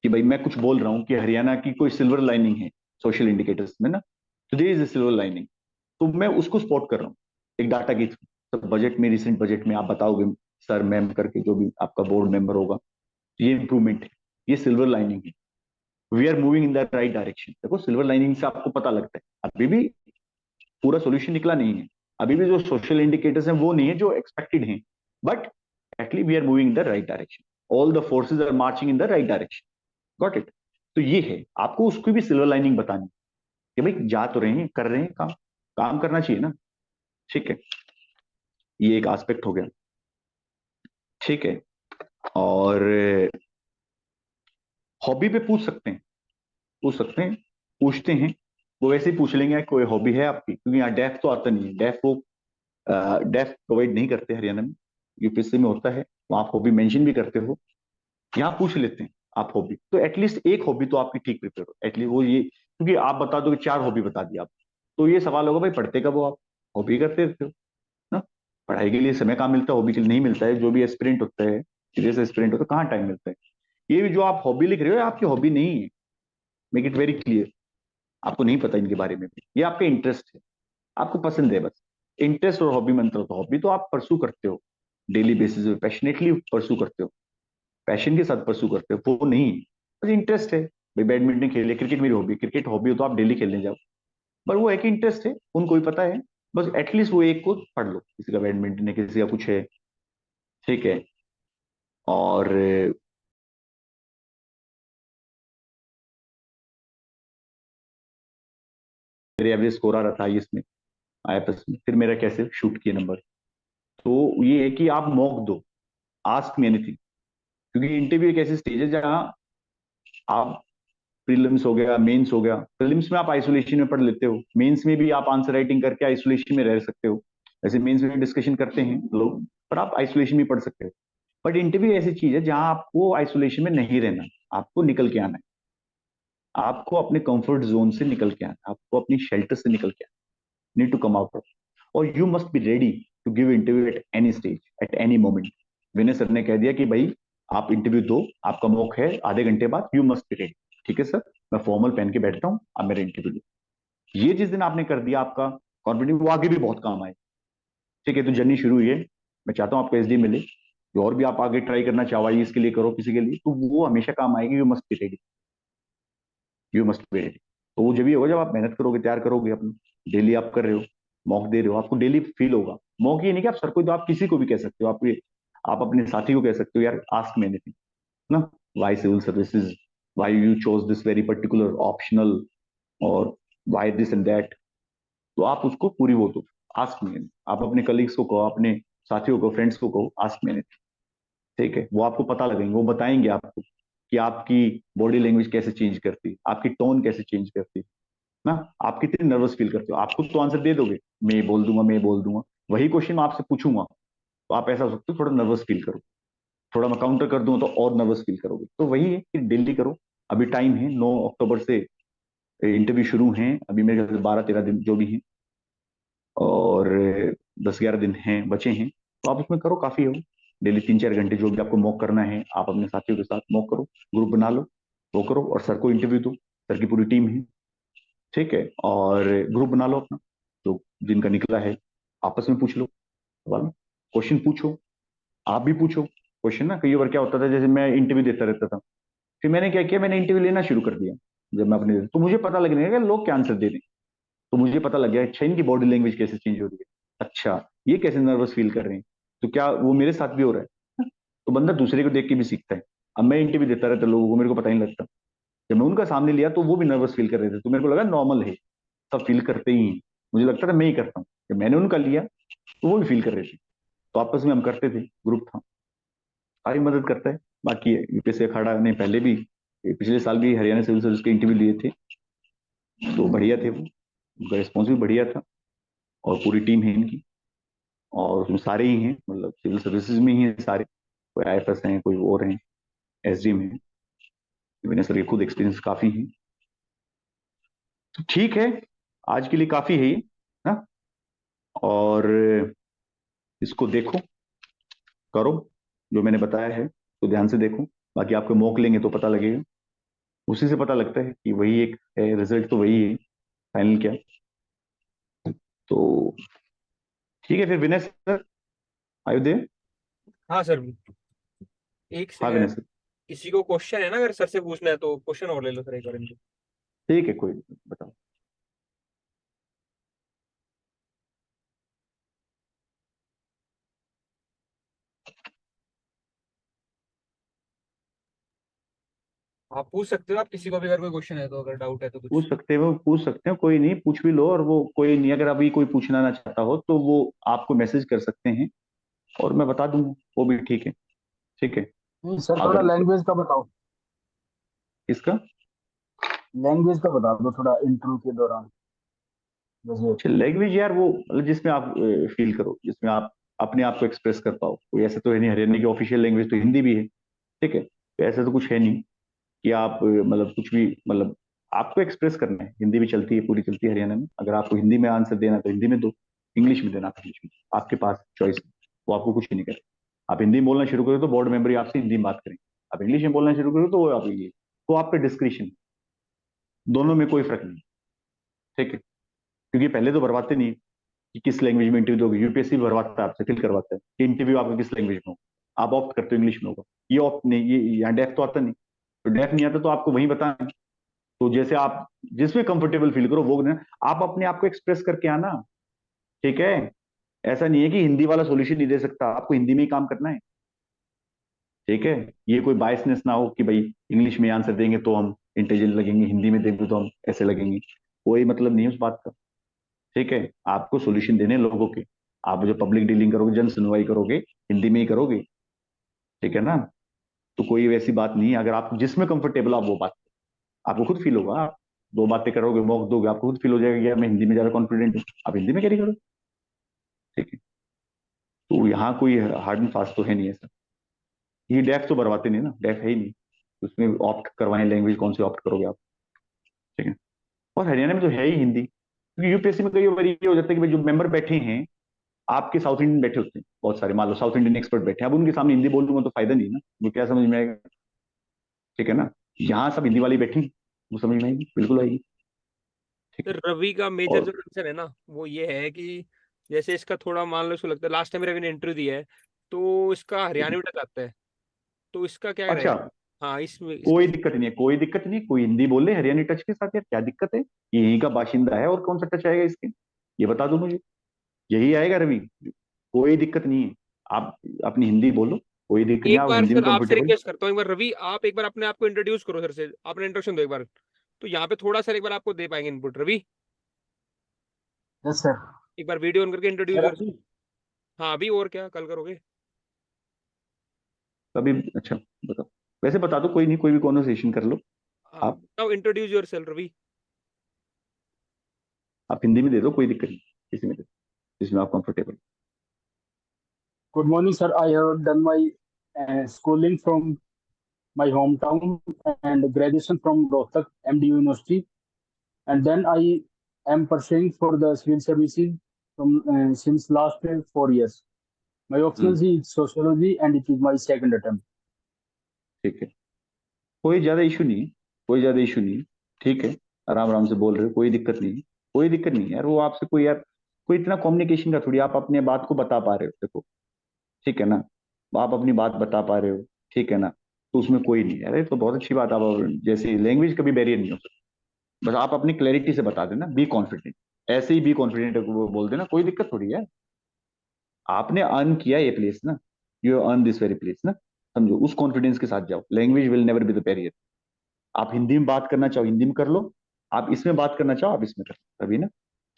कि भाई मैं कुछ बोल रहा हूँ कि हरियाणा की कोई सिल्वर लाइनिंग है सोशल इंडिकेटर्स में ना, तो there is a silver lining, तो मैं उसको सपोर्ट कर रहा हूँ एक डाटा की थ्रू। तो बजट में, रिसेंट बजट में आप बताओगे सर मैम करके, जो भी आपका बोर्ड मेंबर होगा, ये इंप्रूवमेंट है, ये सिल्वर लाइनिंग है, we are moving in the right direction. देखो सिल्वर लाइनिंग से आपको पता लगता है अभी भी पूरा सोल्यूशन निकला नहीं है, अभी भी जो सोशल इंडिकेटर्स हैं वो नहीं है जो एक्सपेक्टेड हैं, but at least we are moving in the right direction, all the forces are marching in the right direction. Got it. तो ये है, आपको उसकी भी सिल्वर लाइनिंग बतानी कि भाई जा तो रहे हैं, कर रहे हैं काम, काम करना चाहिए ना। ठीक है, ये एक एस्पेक्ट हो गया। ठीक है। और हॉबी पे पूछ सकते हैं, पूछ सकते हैं, पूछते हैं, वो वैसे ही पूछ लेंगे कोई हॉबी है आपकी, क्योंकि यहाँ डेफ तो आता नहीं है, डेफ वो डेफ प्रोवाइड नहीं करते हरियाणा में, यूपीएससी में होता है, वो आप हॉबी मेंशन भी करते हो, यहाँ पूछ लेते हैं आप हॉबी, तो एटलीस्ट एक हॉबी तो आपकी ठीक प्रिपेयर हो एटलीस्ट वो ये, क्योंकि आप बता दो कि चार हॉबी बता दी आप, तो ये सवाल होगा भाई पढ़ते कब हो आप, हॉबी करते रहते हो ना। पढ़ाई के लिए समय कहाँ मिलता है, हॉबी के लिए नहीं मिलता है। जो भी एस्पिरेंट होता है, सीरियस एस्पिरेंट होता है, कहाँ टाइम मिलता है। ये भी जो आप हॉबी लिख रहे हो, आपकी हॉबी नहीं है, मेक इट वेरी क्लियर। आपको नहीं पता इनके बारे में भी, ये आपका इंटरेस्ट है, आपको पसंद है बस। इंटरेस्ट और हॉबी मंत्र, तो हॉबी तो आप परसू करते हो डेली बेसिस पे, पैशनेटली परसू करते हो, पैशन के साथ परसू करते हो, वो नहीं बस इंटरेस्ट है। भाई बैडमिंटन खेल लिया, क्रिकेट मेरी हॉबी, क्रिकेट हॉबी हो तो आप डेली खेलने जाओ, पर वो एक इंटरेस्ट है, उनको भी पता है, बस एटलीस्ट वो एक को पढ़ लो, किसी का बैडमिंटन है, किसी का कुछ है। ठीक है। और मेरे एवरेज स्कोर आ रहा था आईएएस में, आईएफएस में, फिर मेरा कैसे शूट किए नंबर। तो ये है कि आप मॉक दो, आस्क मी एनीथिंग, क्योंकि इंटरव्यू एक ऐसी स्टेज है जहां आप, प्रीलिम्स हो गया, मेंस हो गया, प्रीलिम्स में आप आइसोलेशन में पढ़ लेते हो, मेंस में भी आप आंसर राइटिंग करके आइसोलेशन में रह सकते हो, ऐसे मेंस में डिस्कशन करते हैं लोग, पर आप आइसोलेशन में पढ़ सकते हो। बट इंटरव्यू ऐसी चीज है जहां आपको आइसोलेशन में नहीं रहना, आपको निकल के आना है, आपको अपने कंफर्ट जोन से निकल के आना है, आपको अपनी शेल्टर से निकल के आना, need to come out of, और you must be ready to give interview at any stage, at any moment. Vinay sir ने कह दिया कि भाई आप इंटरव्यू दो, आपका मौक है आधे घंटे बाद, यू मस्ट बी रेडी। ठीक है सर, मैं फॉर्मल पहन के बैठता हूँ, आप मेरा इंटरव्यू लो। ये जिस दिन आपने कर दिया, आपका कॉन्फिडेंस वो आगे भी बहुत काम आए। ठीक है, तो जर्नी शुरू हुई है, मैं चाहता हूँ आपको एसडी मिले, जो और भी आप आगे ट्राई करना चाहो, इसके लिए करो, किसी के लिए, तो वो हमेशा काम आएगी। You must be ready, you must be ready. तो वो जब भी होगा जब आप मेहनत करोगे, तैयार करोगे अपनी, डेली आप कर रहे हो, मॉक दे रहे हो, आपको डेली फील होगा। मॉक ये नहीं कि आप सर को, तो आप किसी को भी कह सकते हो, आप अपने साथी को कह सकते हो, यार आस्क मी एनीथिंग ना, why civil services, why you chose this very particular optional, और वाई दिस एंड दैट, तो आप उसको पूरी वो दो, आस्क मी। आप अपने कलीग्स को कहो, अपने साथियों को, फ्रेंड्स को कहो, आस्क मी। ठीक है, वो आपको पता लगेंगे, वो बताएंगे आपको कि आपकी बॉडी लैंग्वेज कैसे चेंज करती है, आपकी टोन कैसे चेंज करती है ना, आप कितने नर्वस फील करते हो। आप खुद तो आंसर दे दोगे, मैं ये बोल दूंगा, मैं ये बोल दूंगा, वही क्वेश्चन मैं आपसे पूछूंगा, तो आप ऐसा हो सकते हो थोड़ा नर्वस फील करो, थोड़ा मैं काउंटर कर दूंगा तो और नर्वस फील करोगे। तो वही है कि डेली करो, अभी टाइम है, 9 अक्टूबर से इंटरव्यू शुरू हैं, अभी मेरे ख्याल से 12-13 दिन जो भी हैं, और 10-11 दिन हैं बचे हैं, तो आप उसमें करो, काफी हो। डेली 3-4 घंटे जो भी आपको मॉक करना है, आप अपने साथियों के साथ मॉक करो, ग्रुप बना लो, वो करो, और सर को इंटरव्यू दो, सर की पूरी टीम है। ठीक है, और ग्रुप बना लो अपना, तो जिनका निकला है आपस में पूछ लो सवाल, क्वेश्चन पूछो, आप भी पूछो क्वेश्चन ना। कई बार क्या होता था, जैसे मैं इंटरव्यू देता रहता था, फिर मैंने क्या किया, मैंने इंटरव्यू लेना शुरू कर दिया, जब मैं अपने, तो मुझे पता लगने लगा कि लोग क्या आंसर दे रहे हैं। तो मुझे पता लग गया अच्छा इनकी बॉडी लैंग्वेज कैसे चेंज हो रही है, अच्छा ये कैसे नर्वस फील कर रहे हैं, तो क्या वो मेरे साथ भी हो रहा है। तो बंदा दूसरे को देख के भी सीखता है। अब मैं इंटरव्यू देता रहता लोगों को, मेरे को पता ही नहीं लगता। जब मैं उनका सामने लिया तो वो भी नर्वस फील कर रहे थे, तो मेरे को लगा नॉर्मल है, सब फील करते ही हैं। मुझे लगता था मैं ही करता हूँ। जब मैंने उनका लिया तो वो भी फील कर रहे थे। तो आपस में हम करते थे, ग्रुप था, सारी मदद करता है। बाकी यूपीएससी अखाड़ा ने पहले भी, पिछले साल भी हरियाणा सिविल सर्विस के इंटरव्यू लिए थे, तो बढ़िया थे वो, उनका रिस्पॉन्स भी बढ़िया था। और पूरी टीम है इनकी, और उसमें सारे ही हैं, मतलब सिविल सर्विसेज में ही हैं सारे, कोई आईएफएस हैं, कोई और हैं, एसडीएम है। विनय सर के खुद एक्सपीरियंस काफी है। तो ठीक है, आज के लिए काफी है ये ना। और इसको देखो, करो जो मैंने बताया है, तो ध्यान से देखो। बाकी आपको मॉक लेंगे तो पता लगेगा, उसी से पता लगता है कि वही एक है, रिजल्ट तो वही है, फाइनल क्या। तो ठीक है फिर विनय सर, आयुधे।
हाँ सर। एक
हाँ विनय
सेकंड।
सर।
किसी को क्वेश्चन है ना, अगर सर से पूछना है तो क्वेश्चन और ले लो सर एक बार इनके।
ठीक है, कोई नहीं, बताओ।
आप पूछ सकते हो, आप किसी को भी अगर कोई क्वेश्चन है तो, अगर डाउट है तो कुछ।
पूछ सकते हो, कोई नहीं, पूछ भी लो। और वो कोई नहीं, अगर अभी कोई पूछना ना चाहता हो तो वो आपको मैसेज कर सकते हैं, और मैं बता दूंगा, वो भी ठीक है। ठीक है।
नहीं सर, थोड़ा
अगर
लैंग्वेज का बताओ।
इसका,
लैंग्वेज का बता दो थोड़ा इंटरव्यू के दौरान, जैसे।
अच्छा लैंग्वेज यार, वो मतलब जिसमें आप फील करो, जिसमें आप अपने आप को एक्सप्रेस कर पाओ। कोई ऐसा तो है नहीं, हरियाणा की ऑफिशियल लैंग्वेज तो हिंदी भी है, ठीक है, तो ऐसा तो कुछ है नहीं कि आप मतलब कुछ भी, मतलब आपको एक्सप्रेस करना है। हिंदी भी चलती है, पूरी चलती है हरियाणा में। अगर आपको हिंदी में आंसर देना है तो हिंदी में दो, इंग्लिश में देना तो इंग्लिश में, आपके पास चॉइस है। वो आपको कुछ नहीं करे। आप हिंदी में बोलना शुरू करो तो बोर्ड मेंबर ही आपसे हिंदी में बात करें, आप इंग्लिश में बोलना शुरू करो तो वो आप इंग्लिश, तो आप पे डिस्क्रिप्शन, दोनों में कोई फर्क नहीं। ठीक है, क्योंकि पहले तो भरवाते नहीं कि किस लैंग्वेज में इंटरव्यू दोगे। यूपीएससी भरवाता है आपसे, फिल करवाता है कि इंटरव्यू आपका किस लैंग्वेज में हो। आप ऑप्ट करते हो इंग्लिश में होगा, ये ऑप्ट नहीं, ये यहाँ डेफ तो आता नहीं। तो डेफ नहीं आता तो आपको वही बताना। तो जैसे आप जिसमें कंफर्टेबल फील करो वो ना, आप अपने आप को एक्सप्रेस करके आना। ठीक है, ऐसा नहीं है कि हिंदी वाला सॉल्यूशन नहीं दे सकता, आपको हिंदी में ही काम करना है। ठीक है, ये कोई बायसनेस ना हो कि भाई इंग्लिश में आंसर देंगे तो हम इंटेलिजेंट लगेंगे, हिंदी में देंगे तो हम ऐसे लगेंगे, कोई मतलब नहीं है उस बात का। ठीक है, आपको सॉल्यूशन देने हैं लोगों के। आप जो पब्लिक डीलिंग करोगे, जन सुनवाई करोगे, हिंदी में ही करोगे। ठीक है ना। तो कोई वैसी बात नहीं है, अगर आप जिसमें कंफर्टेबल आप वो बात, आपको खुद फील होगा। आप दो बातें करोगे, मौक दोगे, आपको खुद फील हो जाएगा कि यार मैं हिंदी में ज्यादा कॉन्फिडेंट हूँ, आप हिंदी में कैरी करो। ठीक है, तो यहाँ कोई हार्ड एंड फास्ट तो है नहीं ऐसा। ये डेफ तो भरवाते नहीं ना, डेफ है ही नहीं, उसमें ऑप्ट करवाएं लैंग्वेज कौन सी ऑप्ट करोगे आप। ठीक है, और हरियाणा में तो है ही हिंदी, क्योंकि यूपीएससी में कई बार ये हो जाता है कि भाई जो मेंबर बैठे हैं आपके, साउथ इंडियन बैठे होते हैं बहुत सारे, मान लो साउथ इंडियन एक्सपर्ट बैठे हैं, अब उनके सामने हिंदी बोलूंगा तो फायदा नहीं ना, वो क्या समझ में आएगा। ठीक है ना, यहाँ सब हिंदी वाली बैठी, वो समझ में आएगी, बिल्कुल आएगी। ठीक
तो
है।
रवि का मेजर
और
जो कंसर्न है ना, वो ये है कि जैसे इसका थोड़ा मान लो, इसको लगता है लास्ट टाइम रवि ने इंटरव्यू दिया है तो इसका हरियाणवी टच आता है, तो इसका क्या
अच्छा,
रहेगा। हाँ, इसमें इसके।
कोई दिक्कत नहीं है, कोई दिक्कत नहीं है, कोई हिंदी बोल ले हरियाणी टच के साथ, यार क्या दिक्कत है। ये यहीं का बाशिंदा है, और कौन सा टच आएगा इसके, ये बता दो मुझे। यही आएगा रवि, कोई दिक्कत नहीं है। आप अपनी हिंदी बोलो, कोई दिक्कत नहीं,
एक
आप
बार
हिंदी में
सर आपसे
कंफर्टेबल।
रिक्वेस्ट करता हूँ, एक बार रवि आप एक बार अपने आप को इंट्रोड्यूस करो सर से, अपना इंट्रोडक्शन दो एक बार। तो यहाँ पे थोड़ा सर एक बार आपको दे पाएंगे इनपुट रवि।
Yes sir.
एक बार वीडियो ऑन करके इंट्रोड्यूस
सर
योर।
अभी।
हाँ, अभी और क्या कल करोगे।
अभी अच्छा, बताओ। वैसे बता दो, कोई नहीं, कोई भी कॉन्वर्सेशन कर लो।
हाँ,
आप
बताओ, इंट्रोड्यूस योर सेल्फ रवि।
आप हिंदी में दे दो, कोई दिक्कत नहीं, किसी में दे दो, जिसमें आप comfortable.
Good morning sir, I have done my schooling from my hometown and graduation from Rohtak MD University, and then I am pursuing for the civil services from since last 4 years. My
hmm,
options is sociology and it is my second attempt.
ठीक है, कोई ज्यादा issue नहीं है, कोई ज्यादा issue नहीं है। ठीक है, आराम आराम से बोल रहे हो, कोई दिक्कत नहीं है। कोई दिक्कत नहीं है यार, वो आपसे कोई यार, कोई इतना कम्युनिकेशन का थोड़ी, आप अपने बात को बता पा रहे हो, देखो। ठीक है ना, आप अपनी बात बता पा रहे हो, ठीक है ना, तो उसमें कोई नहीं है। अरे तो बहुत अच्छी बात, आप जैसे लैंग्वेज कभी बैरियर नहीं हो सकता। बस आप अपनी क्लैरिटी से बता देना, बी कॉन्फिडेंट, ऐसे ही बी कॉन्फिडेंट बोल देना, कोई दिक्कत थोड़ी है। आपने अर्न किया ये प्लेस ना, you earn this very place ना, समझो, उस कॉन्फिडेंस के साथ जाओ। Language will never be the barrier. आप हिंदी में बात करना चाहो हिंदी में कर लो, आप इसमें बात करना चाहो आप इसमें कर लो, अभी ना,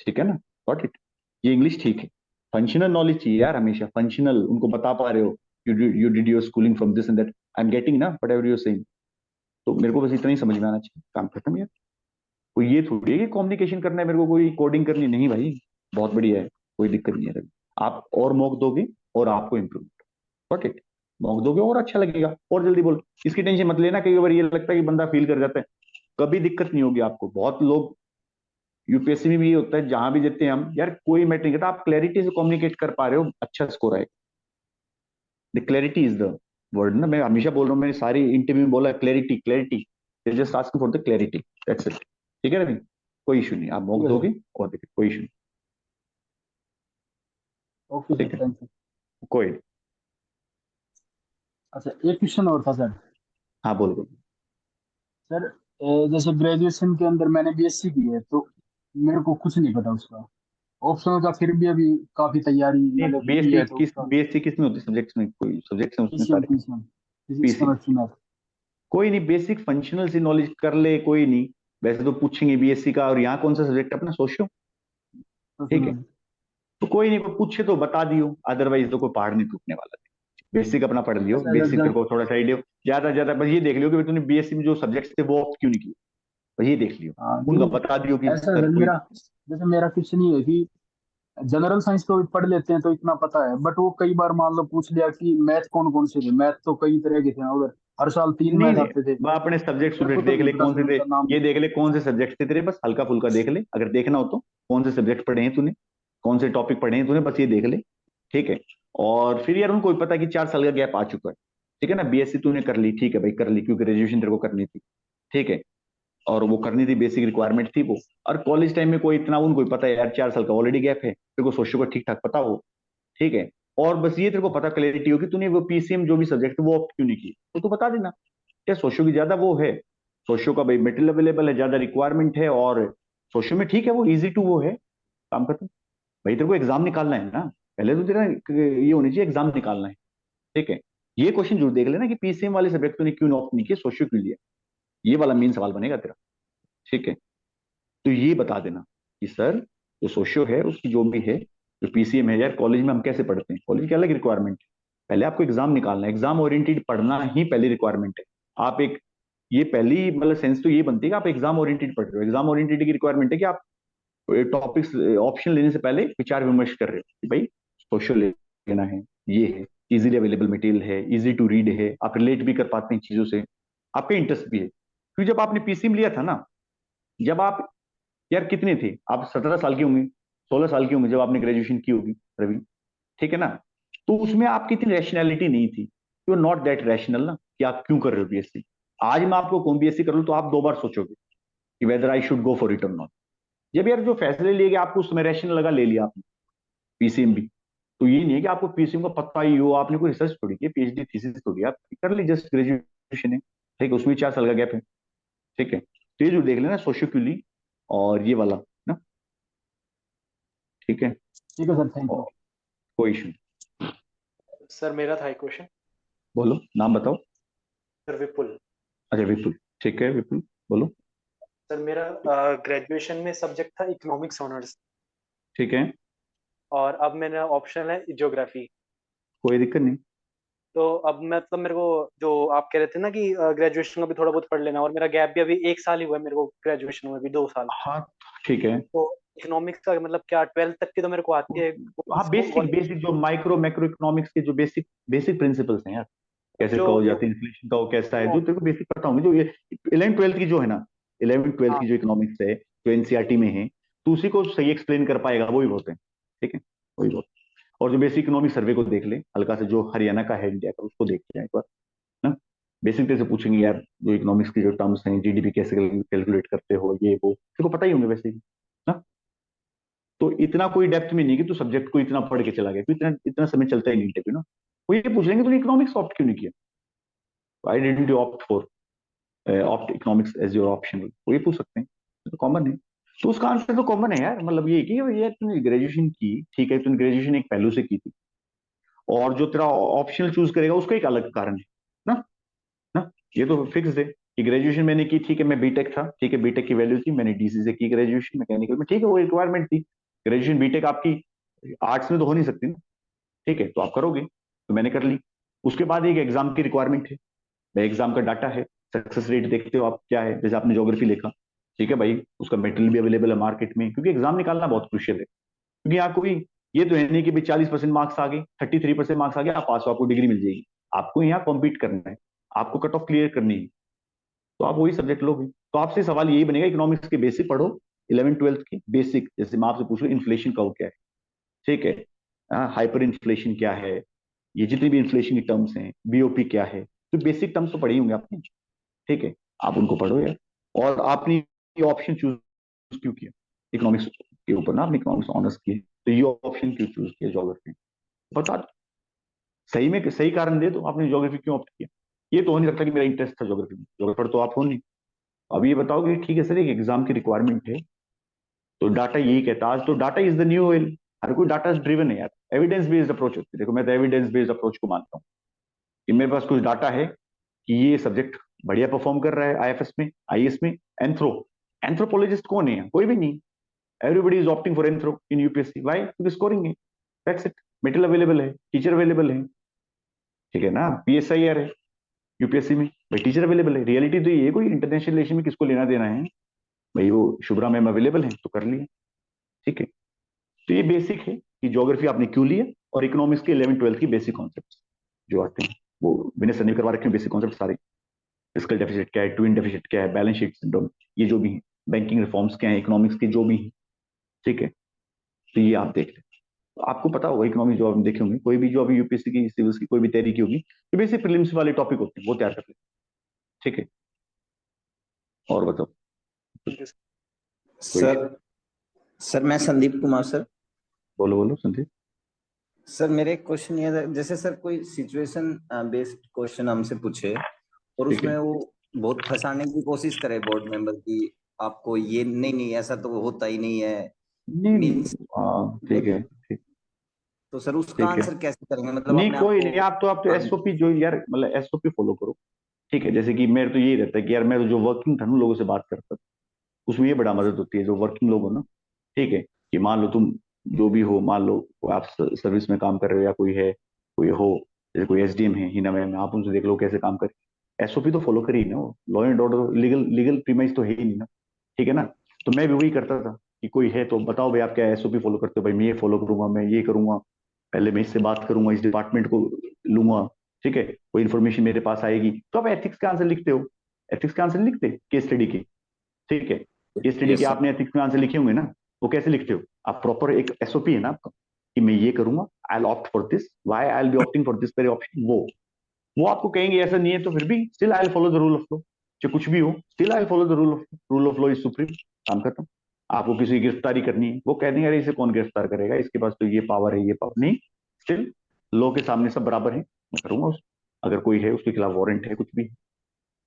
ठीक है ना, गॉट इट। ये इंग्लिश ठीक है, फंक्शनल नॉलेज चाहिए यार हमेशा, फंक्शनल उनको बता पा रहे हो, you did your schooling from this and that, I am getting ना वट एवर यूर सेइंग। तो मेरे को बस इतना ही समझ में आना चाहिए, काम खत्म यार। कोई ये थोड़ी है कि कम्युनिकेशन करना है मेरे को, कोई कोडिंग करनी नहीं भाई, बहुत बढ़िया है, कोई दिक्कत नहीं है रवि। आप और मौक दोगे और आपको इम्प्रूव, गॉट इट, मौक दोगे और अच्छा लगेगा और जल्दी बोल। इसकी टेंशन मत लेना, कई बार ये लगता है कि बंदा फील कर जाता है, कभी दिक्कत नहीं होगी आपको। बहुत लोग यूपीएससी में भी ये होता है, जहां भी देते हैं हम यार, कोई मैटर नहीं करता, आप क्लैरिटी से कम्युनिकेट कर पा रहे हो, अच्छा स्कोर आएगा। The clarity is the word ना, मैं हमेशा बोल रहा हूँ, मैंने सारी इंटरव्यू में बोला clarity clarity, just asking for the clarity, that's it. ठीक है रवि, कोई इशू नहीं, आप
ठीक
मौक
है सर।
दोगे और देखिए, कोई इशू नहीं।
ओके सर,
ठीक है,
थैंक यू।
कोई नहीं।
अच्छा, एक क्वेश्चन और था सर।
हाँ बोल बोल।
सर जैसे ग्रेजुएशन के अंदर मैंने बीएससी की है, तो मेरे को कुछ नहीं पता उसका ऑप्शनल का, फिर भी अभी काफी तैयारी मतलब की
बीएससी
है, तो
किस,
उसका
बीएससी किस में होती है, सब्जेक्ट्स में, कोई सब्जेक्ट्स हैं उसमें
पीसीएम
सारे?
PCM physics
PC,
chemistry math.
कोई नहीं, बेसिक फंक्शनल सी नॉलेज कर ले, कोई नहीं। वैसे तो पूछेंगे बीएससी का, और यहाँ कौन सा सब्जेक्ट है अपना, सोशो,
तो
ठीक है,
फिर
तो कोई नहीं, कोई पूछे तो बता दियो, अदरवाइज तो कोई पहाड़ नहीं टूटने वाला। बेसिक अपना पढ़ लियो,
ऐसा
बेसिक तेरे को थोड़ा सा आइडिया, ज्यादा ज्यादा बस ये देख लियो कि तूने बीएससी में जो सब्जेक्ट्स थे वो ऑप्ट क्यों नहीं किए, बस ये देख लियो।
हाँ
उनका
नहीं,
बता दियो कि
ऐसा है
सर
सर
कोई।
मेरा, जैसे मेरा कुछ नहीं है कि जनरल साइंस तो पढ़ लेते हैं तो इतना पता है, बट वो कई बार मान लो पूछ लिया कि मैथ कौन कौन से थे, मैथ तो कई तरह के थे ना उधर, हर साल तीन
नहीं
मैथ
नहीं,
आते थे,
वह अपने सब्जेक्ट
मेरे को
सुबजेक्ट
तो
देख
नहीं
ले
पता
कौन
सर
से थे,
उनका नाम।
ये देख ले कौन से सब्जेक्ट थे तेरे, बस हल्का फुल्का देख ले, अगर देखना हो तो कौन से सब्जेक्ट पढ़े हैं तूने, कौन से टॉपिक पढ़े हैं तूने, बस ये देख ले, ठीक है। और फिर यार उनको भी पता है कि 4 साल का गैप आ चुका है, ठीक है ना, बीएससी तूने कर ली, ठीक है भाई कर ली, क्योंकि ग्रेजुएशन तेरे को करनी थी, ठीक है, और वो करनी थी, बेसिक रिक्वायरमेंट थी वो। और कॉलेज टाइम में कोई इतना, उनको भी पता है यार 4 साल का ऑलरेडी गैप है, तेरे को सोचो को ठीक ठाक पता हो, ठीक है। और बस ये तेरे को पता क्लैरिटी हो कि तूने वो पीसीएम जो भी सब्जेक्ट वो ऑप्ट क्यों नहीं की, तो तू बता देना, क्या सोशो की ज्यादा वो है, सोशो का भाई मेटेरियल अवेलेबल है, ज्यादा रिक्वायरमेंट है, और सोशो में ठीक है, वो इजी टू वो है, काम खत्म। भाई तेरे को एग्जाम निकालना है ना, पहले तो तेरा ये होनी चाहिए, एग्जाम निकालना है, ठीक है। ये क्वेश्चन जरूर देख लेना कि पीसीएम वाले सब्जेक्ट तूने क्यों ऑप्ट नहीं किया, सोशो क्यों लिया, ये वाला मेन सवाल बनेगा तेरा, ठीक है। तो ये बता देना कि सर जो सोशो है उसकी जो भी है, जो पीसीएम है यार, कॉलेज में हम कैसे पढ़ते हैं, कॉलेज की अलग रिक्वायरमेंट है, पहले आपको एग्जाम निकालना है, एग्जाम ओरिएंटेड पढ़ना ही पहली रिक्वायरमेंट है। आप एक, ये पहली मतलब सेंस तो ये बनती है कि आप एग्जाम ओरिएंटेड पढ़ रहे हो, एग्जाम ओरिएंटेड की रिक्वायरमेंट है कि आप टॉपिक्स ऑप्शन लेने से पहले विचार विमर्श कर रहे हो कि भाई सोशल लेना है, ये है, इजीली अवेलेबल मटेरियल है, इजी टू रीड है, आप रिलेट भी कर पाते हैं चीजों से, आपका इंटरेस्ट भी है। क्योंकि जब आपने पीसीएम लिया था ना, जब आप यार कितने थे आप, 17 साल के होंगे, 16 साल के होंगे जब आपने ग्रेजुएशन की होगी रवि, ठीक है ना, तो उसमें आपकी इतनी रैशनैलिटी नहीं थी, you are not that rational ना, कि आप क्यों कर रहे हो बीएससी। आज मैं आपको कौन बीएससी कर लूं तो आप 2 बार सोचोगे कि whether I should go for it और नॉट। जब यार जो फैसले लिए गए आपको उस समय रैशनल लगा, ले लिया आपने पीसीएम भी। तो ये नहीं है कि आपको पीसीएम का पता ही हो, आपने कोई रिसर्च थोड़ी की, पीएचडी थीसिस थोड़ी, आप कर ली, जस्ट ग्रेजुएशन है, ठीक है, उसमें 4 साल का गैप है, ठीक है। तो ये जो देख लेना सोशियोक्यूली और ये वाला ना, ठीक है,
ठीक है सर, थैंक यू।
और कोई इशू नहीं।
सर मेरा था एक क्वेश्चन।
बोलो, नाम बताओ।
सर विपुल।
अच्छा विपुल, ठीक है विपुल, बोलो।
सर मेरा ग्रेजुएशन में सब्जेक्ट था इकोनॉमिक्स ऑनर्स,
ठीक है,
और अब मेरा ऑप्शनल है ज्योग्राफी।
कोई दिक्कत नहीं।
तो अब मतलब मेरे को, जो आप कह रहे थे ना कि ग्रेजुएशन को भी थोड़ा बहुत पढ़ लेना, और मेरा गैप भी अभी 1 साल ही हुआ है मेरे को, ग्रेजुएशन में भी 2 साल।
हाँ ठीक है।
तो इकोनॉमिक्स का मतलब क्या 12th तक की तो मेरे को आती है,
हाँ बेसिक बेसिक जो माइक्रो मैक्रो इकोनॉमिक्स के जो बेसिक बेसिक प्रिंसिपल्स हैं यार, कैसे
जो
कहो
ये
जाती है, इन्फ्लेशन का वो कैसा है,
हाँ
जो तेरे को बेसिक पता होंगे, जो ये 11th 12th की जो है ना, 11th 12th
हाँ
की जो इकोनॉमिक्स है, जो एनसीईआरटी में है, तो उसी को सही एक्सप्लेन कर पाएगा वही बहुत है, ठीक है, वही बहुत। और जो बेसिक इकोनॉमिक सर्वे को देख ले हल्का से, जो हरियाणा का है इंडिया का, उसको देख के जाए एक बार ना। बेसिक से पूछेंगे यार, जो इकोनॉमिक्स की जो टर्म्स हैं, जीडीपी कैसे कैलकुलेट करते हो, ये वो तेरे को पता ही होंगे वैसे ही ना। तो इतना कोई डेप्थ में नहीं कि तू सब्जेक्ट को इतना पढ़ के चला गया, क्योंकि इतना इतना समय चलता ही नहीं इंटरव्यू ना। वो ये पूछ लेंगे तूने इकोनॉमिक्स ऑप्ट क्यों नहीं किया, why didn't you opt for opt economics as your option, वो ये पूछ सकते हैं। तो कॉमन है। तो उसका आंसर तो कॉमन है यार, मतलब ये कि यार तूने ग्रेजुएशन की, ठीक है, तूने ग्रेजुएशन एक पहलू से की थी, और जो तेरा ऑप्शनल चूज करेगा उसका एक अलग कारण है ना। ना, ये तो फिक्स है कि ग्रेजुएशन मैंने की, ठीक है, मैं बीटेक था, ठीक है, बीटेक की वैल्यू थी, मैंने डीसी से की ग्रेजुएशन मैकेनिकल में, ठीक है, वो रिक्वायरमेंट थी। ग्रेजुएशन बीटेक आपकी आर्ट्स में तो हो नहीं सकती ना, ठीक है, तो आप करोगे, तो मैंने कर ली। उसके बाद एक एग्जाम की रिक्वायरमेंट है, एग्जाम का डाटा है, सक्सेस रेट देखते हो आप क्या है, जैसे आपने ज्योग्राफी लिखा, ठीक है भाई, उसका मटेरियल भी अवेलेबल है मार्केट में, क्योंकि एग्जाम निकालना बहुत क्रुशियल है, क्योंकि यहाँ कोई ये तो है नहीं कि भाई 40% मार्क्स आ गए, 33% मार्क्स आ गए, आप पास हो, आपको डिग्री मिल जाएगी। आपको यहाँ कॉम्पीट करना है, आपको कट ऑफ क्लियर करनी है, तो आप वही सब्जेक्ट लोगे। तो आपसे सवाल यही बनेगा, इकोनॉमिक्स के बेसिक पढ़ो, 11th 12th की बेसिक, जैसे मैं आपसे पूछ लूँ इन्फ्लेशन का क्या है, ठीक है, हाइपर इन्फ्लेशन क्या है, ये जितनी भी इन्फ्लेशन की टर्म्स हैं, बीओपी क्या है, तो बेसिक टर्म्स तो पढ़े ही होंगे आपने, ठीक है, आप उनको पढ़ो यार। और आपने ये ऑप्शन चूज क्यों किया इकोनॉमिक्स के ऊपर ना, आपने इकोनॉमिक्स ऑनर्स किए, तो ये ऑप्शन क्यों चूज किया ज्योग्राफी, बता दो। सही में सही कारण दे दो, आपने ज्योग्राफी क्यों ऑप्ट किया। ये तो हो नहीं सकता कि मेरा इंटरेस्ट था ज्योग्राफी में, ज्योग्राफर तो आप हो नहीं। अब ये बताओ कि ठीक है सर, एक एग्जाम की रिक्वायरमेंट है, तो डाटा यही कहता है आज, तो data is the new oil. हर कोई डाटा ड्रिवन है यार, एविडेंस बेस्ड अप्रोच होती है। देखो मैं तो एविडेंस बेस्ड अप्रोच को मानता हूँ कि मेरे पास कुछ डाटा है कि ये सब्जेक्ट बढ़िया परफॉर्म कर रहा है आईएफएस में, आईएएस में। एंथ्रो, एंथ्रोपोलॉजिस्ट कौन है, कोई भी नहीं। Everybody is opting for anthro in UPSC, why, क्योंकि स्कोरिंग है, दैट्स इट। मटेरियल अवेलेबल है, टीचर अवेलेबल है, ठीक है ना, पीएसआईआर है यूपीएससी में, भाई टीचर अवेलेबल है। रियलिटी तो ये है, कोई इंटरनेशनल रिलेशन में किसको लेना देना है, भाई वो शुभ्रा मैम अवेलेबल है तो कर लिया, ठीक है। तो ये बेसिक है कि ज्योग्राफी आपने क्यों लिया, और इकोनॉमिक्स के 11th 12th की बेसिक कॉन्सेप्ट जो आते हैं, वो विनय सर ने करवा रखे हैं, बेसिक कॉन्सेप्ट सारे। फिस्कल डेफिसिट क्या है, ट्विन डेफिसिट क्या है, बैलेंस शीट सिंड्रोम, ये जो भी है, बैंकिंग रिफॉर्म्स क्या है इकोनॉमिक्स के जो भी है, ठीक है, तो ये आप देख लें। तो आपको पता होगा इकोनॉमिक्स जो आप देखे होंगे, कोई भी जो अभी यूपीएससी की सिविल्स की कोई भी तैयारी की होगी, तो बेसिक प्रीलिम्स वाले टॉपिक होते हैं वो तैयार कर लें, ठीक है। और बताओ कोई
सर सर मैं संदीप कुमार सर।
बोलो बोलो संदीप।
सर मेरे एक क्वेश्चन ये था, जैसे सर कोई सिचुएशन बेस्ड क्वेश्चन हमसे पूछे और
ठीक है,
उसमें वो बहुत फंसाने की कोशिश करे बोर्ड मेंबर की, आपको ये नहीं नहीं ऐसा तो होता ही नहीं है,
नहीं नहीं,
मीन्स,
हाँ ठीक है, ठीक,
तो सर उसका
ठीक है।
आंसर कैसे करेंगे, मतलब
नहीं
अपने आप
कोई
को।
नहीं, आप तो एसओपी जो यार, मतलब एसओपी फॉलो करो, ठीक है। जैसे कि मेरे तो यही रहता है कि यार मैं तो जो वर्किंग था ना लोगों से बात करता था, उसमें ये बड़ा मदद होती है, जो वर्किंग लोग हो ना, ठीक है, कि मान लो तुम जो भी हो, मान लो आप सर्विस में काम कर रहे हो या कोई है, कोई हो, जैसे कोई एसडीएम है हिना मैम, आप उनसे देख लो कैसे काम करे, एसओपी तो फॉलो करी ना, law and order, legal legal premise तो है ही नहीं ना, ठीक है ना। तो मैं भी वही करता था कि कोई है तो बताओ भाई आप क्या एसओपी फॉलो करते हो, भाई मैं ये फॉलो करूंगा, मैं ये करूंगा, पहले मैं इससे बात करूंगा, इस डिपार्टमेंट को लूंगा, ठीक है, कोई इन्फॉर्मेशन मेरे पास आएगी, तो आप एथिक्स का आंसर लिखते हो, एथिक्स का आंसर लिखते केस स्टडी के, ठीक है। केस स्टडी के
यस सर।
आपने एथिक्स में आंसर लिखे होंगे ना, वो कैसे लिखते हो आप, प्रॉपर एक एसओपी है ना आपका, कि मैं ये करूंगा, I'll opt for this, why I'll be opting for this very option, वो आपको कहेंगे ऐसा नहीं है, तो फिर भी still I follow the rule of law, चाहे कुछ भी हो, still I follow the rule of law is supreme, काम खत्म। आपको किसी की गिरफ्तारी करनी है, वो कह देंगे अरे इसे कौन गिरफ्तार करेगा, इसके पास तो ये पावर है, ये पावर नहीं, स्टिल लॉ के सामने सब बराबर है, मैं करूंगा अगर कोई है उसके खिलाफ वारंट है कुछ भी,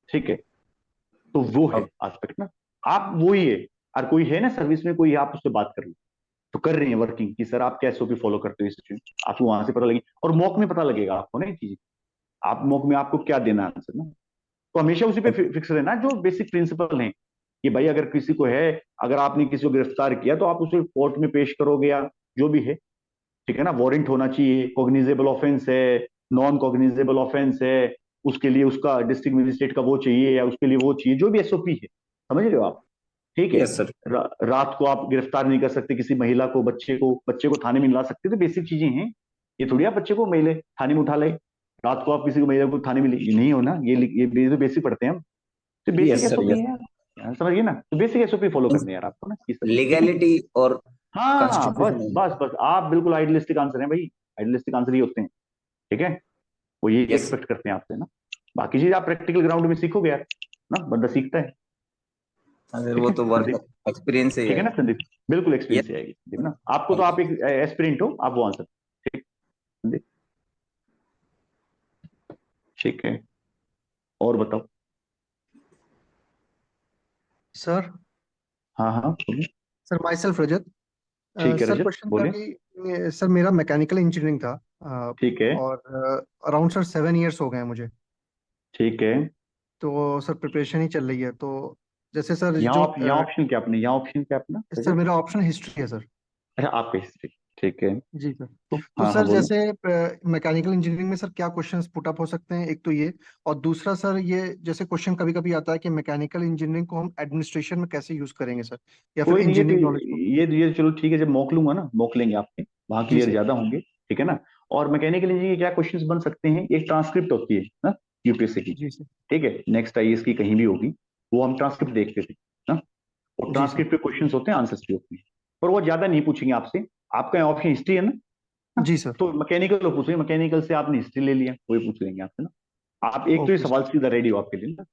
ठीक है। तो वो है
अब
एस्पेक्ट ना, आप वो ही है। और कोई है ना सर्विस में कोई, आप उससे बात कर लो, तो कर रही है वर्किंग कि सर आप क्या एसओपी फॉलो करते हो इस सिचुएशन, आपको वहां से पता लगे, और मॉक में पता लगेगा आपको ना ये चीज, आप मॉक में आपको क्या देना आंसर ना, तो हमेशा उसी पे फिक्स रहना, जो बेसिक प्रिंसिपल है कि भाई अगर किसी को है, अगर आपने किसी को गिरफ्तार किया तो आप उसे कोर्ट में पेश करोगे या जो भी है, ठीक है ना, वारंट होना चाहिए, कॉग्निजेबल ऑफेंस है, नॉन कॉग्निजेबल ऑफेंस है, उसके लिए उसका डिस्ट्रिक्ट मजिस्ट्रेट का वो चाहिए या उसके लिए वो चाहिए, जो भी एसओपी है, समझ रहे हो आप, ठीक है।
Yes sir.
रात को आप गिरफ्तार नहीं कर सकते किसी महिला को, बच्चे को थाने में ला सकते, तो बेसिक चीजें हैं। ये थोड़ी आप बच्चे को महिला थाने में उठा ले, रात को आप किसी को महिला को थाने में ये नहीं हो ना, ये तो बेसिक पढ़ते हैं हम, तो basic
yes sir.
SOP
yes,
है यार, समझिए ना, तो बेसिक एसओपी फॉलो करने हैं यार आपको ना, इस तरह, ठीक है।
लीगैलिटी और
हाँ बस
कॉन्स्टिट्यूशन।
बस बस, आप बिल्कुल आइडियलिस्टिक आंसर है भाई, आइडियलिस्टिक आंसर ही होते हैं, ठीक है, वो ये
यस
एक्सपेक्ट करते हैं आपसे ना। बाकी चीज आप प्रैक्टिकल ग्राउंड में सीखोगे यार, ना बंदा सीखता है,
सर,
ठीक
वो
है
तो वर्क
संदीप,
एक्सपीरियंस ही
ठीक है
है।
ना संदीप, बिल्कुल
यस।
एक्सपीरियंस से आएगी संदीप ना, आपको तो आप एक एस्पिरेंट हो, आप वो आंसर, ठीक संदीप, ठीक है। और बताओ।
सर
हाँ हाँ बोलिए।
सर माई सेल्फ रजत।
ठीक है
सर
रजत
क्वेश्चन था
बोलिए।
कि सर मेरा मैकेनिकल इंजीनियरिंग था,
ठीक है।
और अराउंड सर 7 इयर्स हो गए हैं मुझे।
ठीक है।
तो सर प्रिपरेशन ही चल रही है। तो जैसे सर
यहाँ
जो
यहाँ ऑप्शन क्या अपने, यहाँ ऑप्शन क्या अपना
सर
रजत?
मेरा ऑप्शन हिस्ट्री है सर।
अच्छा आपका हिस्ट्री। ठीक है।
जी सर।
तो
तो
हाँ हाँ
सर
बोलो।
जैसे मैकेनिकल इंजीनियरिंग में सर क्या क्वेश्चंस पुट अप हो सकते हैं, एक तो ये। और दूसरा सर ये जैसे क्वेश्चन कभी कभी आता है कि मैकेनिकल इंजीनियरिंग को हम एडमिनिस्ट्रेशन में कैसे यूज करेंगे सर, या फिर
कोई नहीं, ये तो
इंजीनियरिंग नॉलेज को।
ये चलो ठीक है, जब मॉक लूंगा ना, मॉक लेंगे आपके, वहाँ
जी
क्लियर
सर।
ज्यादा होंगे। ठीक है ना। और मैकेनिकल इंजीनियरिंग के क्या क्वेश्चंस बन सकते हैं, एक ट्रांसक्रिप्ट होती है ना यूपीएससी की।
जी सर।
ठीक है, नेक्स्ट आईएएस की कहीं भी होगी, वो हम ट्रांसक्रिप्ट देखते थे ना। और
जी सर।
ट्रांसक्रिप्ट पे क्वेश्चंस होते हैं, आंसर्स भी होते हैं, पर वो ज्यादा नहीं पूछेंगे आपसे। आपका ऑप्शन हिस्ट्री है ना। हाँ,
जी सर।
तो मैकेनिकल को पूछेंगे, मैकेनिकल से आपने हिस्ट्री ले लिया, वही पूछ लेंगे आपसे ना। आप एक तो ये
ओके सर।
सवाल सीधा रेडी हो आपके लिए ना।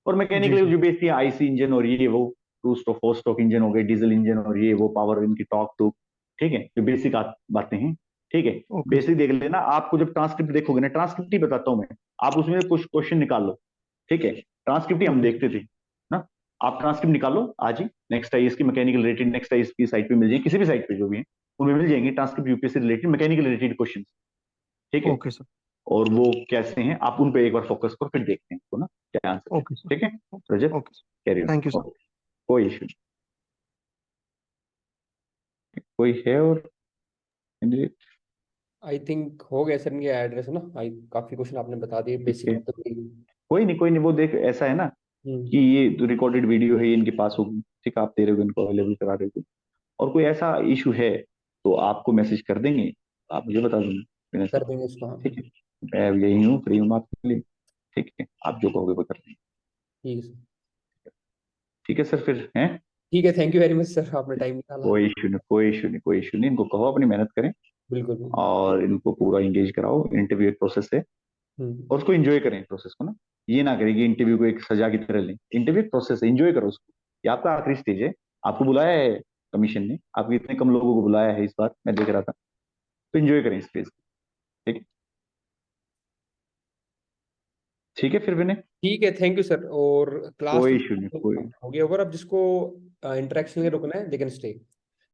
और
जी
मैकेनिकल
सर।
जो बेसिक आईसी इंजन और ये वो, two stroke four stroke engine हो गए, डीजल इंजन और ये वो, पावर इनकी टॉक तो, ठीक है, जो बेसिक बातें हैं। ठीक है,
ओके सर।
बेसिक देख लेना। आपको जब ट्रांसक्रिप्ट देखोगे ना, ट्रांसक्रिप्ट ही बताता हूँ मैं, आप उसमें कुछ क्वेश्चन निकाल लो। ठीक है, ट्रांसक्रिप्ट ही हम
ओके सर।
देखते थे ना। आप ट्रांसक्रिप्ट निकालो आज ही, नेक्स्ट आईएएस की मैकेनिकल रिलेटेड, नेक्स्ट आईएएस की साइट पे मिल जाएगी, किसी भी साइट पे जो भी है उनमें मिल जाएंगे transcript UPSC related, mechanical related question. ठीक है,
ओके सर।
और वो कैसे हैं आप उन पे एक बार फोकस करो, फिर देखते हैं उसको ना क्या आंसर है।
Okay sir.
ठीक है Rajat,
okay sir.
Carry
thank you
on.
Sir.
कोई इशू नहीं। कोई है और candidate?
आई थिंक हो गया सर इनके एड्रेस है ना। आई काफी क्वेश्चन आपने बता दिए
ठीक
बेसिक
है,
तो
कोई नहीं कोई नहीं, वो देख ऐसा है ना कि ये रिकॉर्डेड वीडियो है, ये इनके पास होगी। ठीक है, आप दे रहे हो इनको, अवेलेबल करा रहे हो, और कोई ऐसा इशू है तो आपको मैसेज कर देंगे, आप मुझे बता देंगे विनय सर।
कर देंगे इसको। हाँ
ठीक है, मैं यही हूँ, फ्री हूँ आपके लिए। ठीक है, आप जो कहोगे वो कर देंगे।
ठीक है सर।
ठीक है सर, फिर हैं।
ठीक है, thank you very much sir, आपने टाइम निकाला।
कोई इशू नहीं, कोई इशू नहीं, कोई इशू नहीं, इनको कहो अपनी मेहनत करें
बिल्कुल बिल्कुल।
और इनको पूरा इंगेज कराओ। इंटरव्यू एक प्रोसेस है,
हम्म।
और उसको एंजॉय करें प्रोसेस को ना। ये ना करें कि इंटरव्यू को एक सजा की तरह लें। इंटरव्यू एक प्रोसेस है, एंजॉय करो उसको। ये आपका आखिरी स्टेज है, आपको बुलाया है कमीशन ने, आपको इतने कम लोगों को बुलाया है इस बार, मैं देख रहा था, तो एंजॉय करें इस फेज को। ठीक है, ठीक है फिर विनय।
ठीक है, थैंक यू सर। और क्लास
कोई इशू नहीं,
तो
कोई
हो गया ओवर। अब जिसको इंटरेक्शन में रुकना है दे कैन स्टे।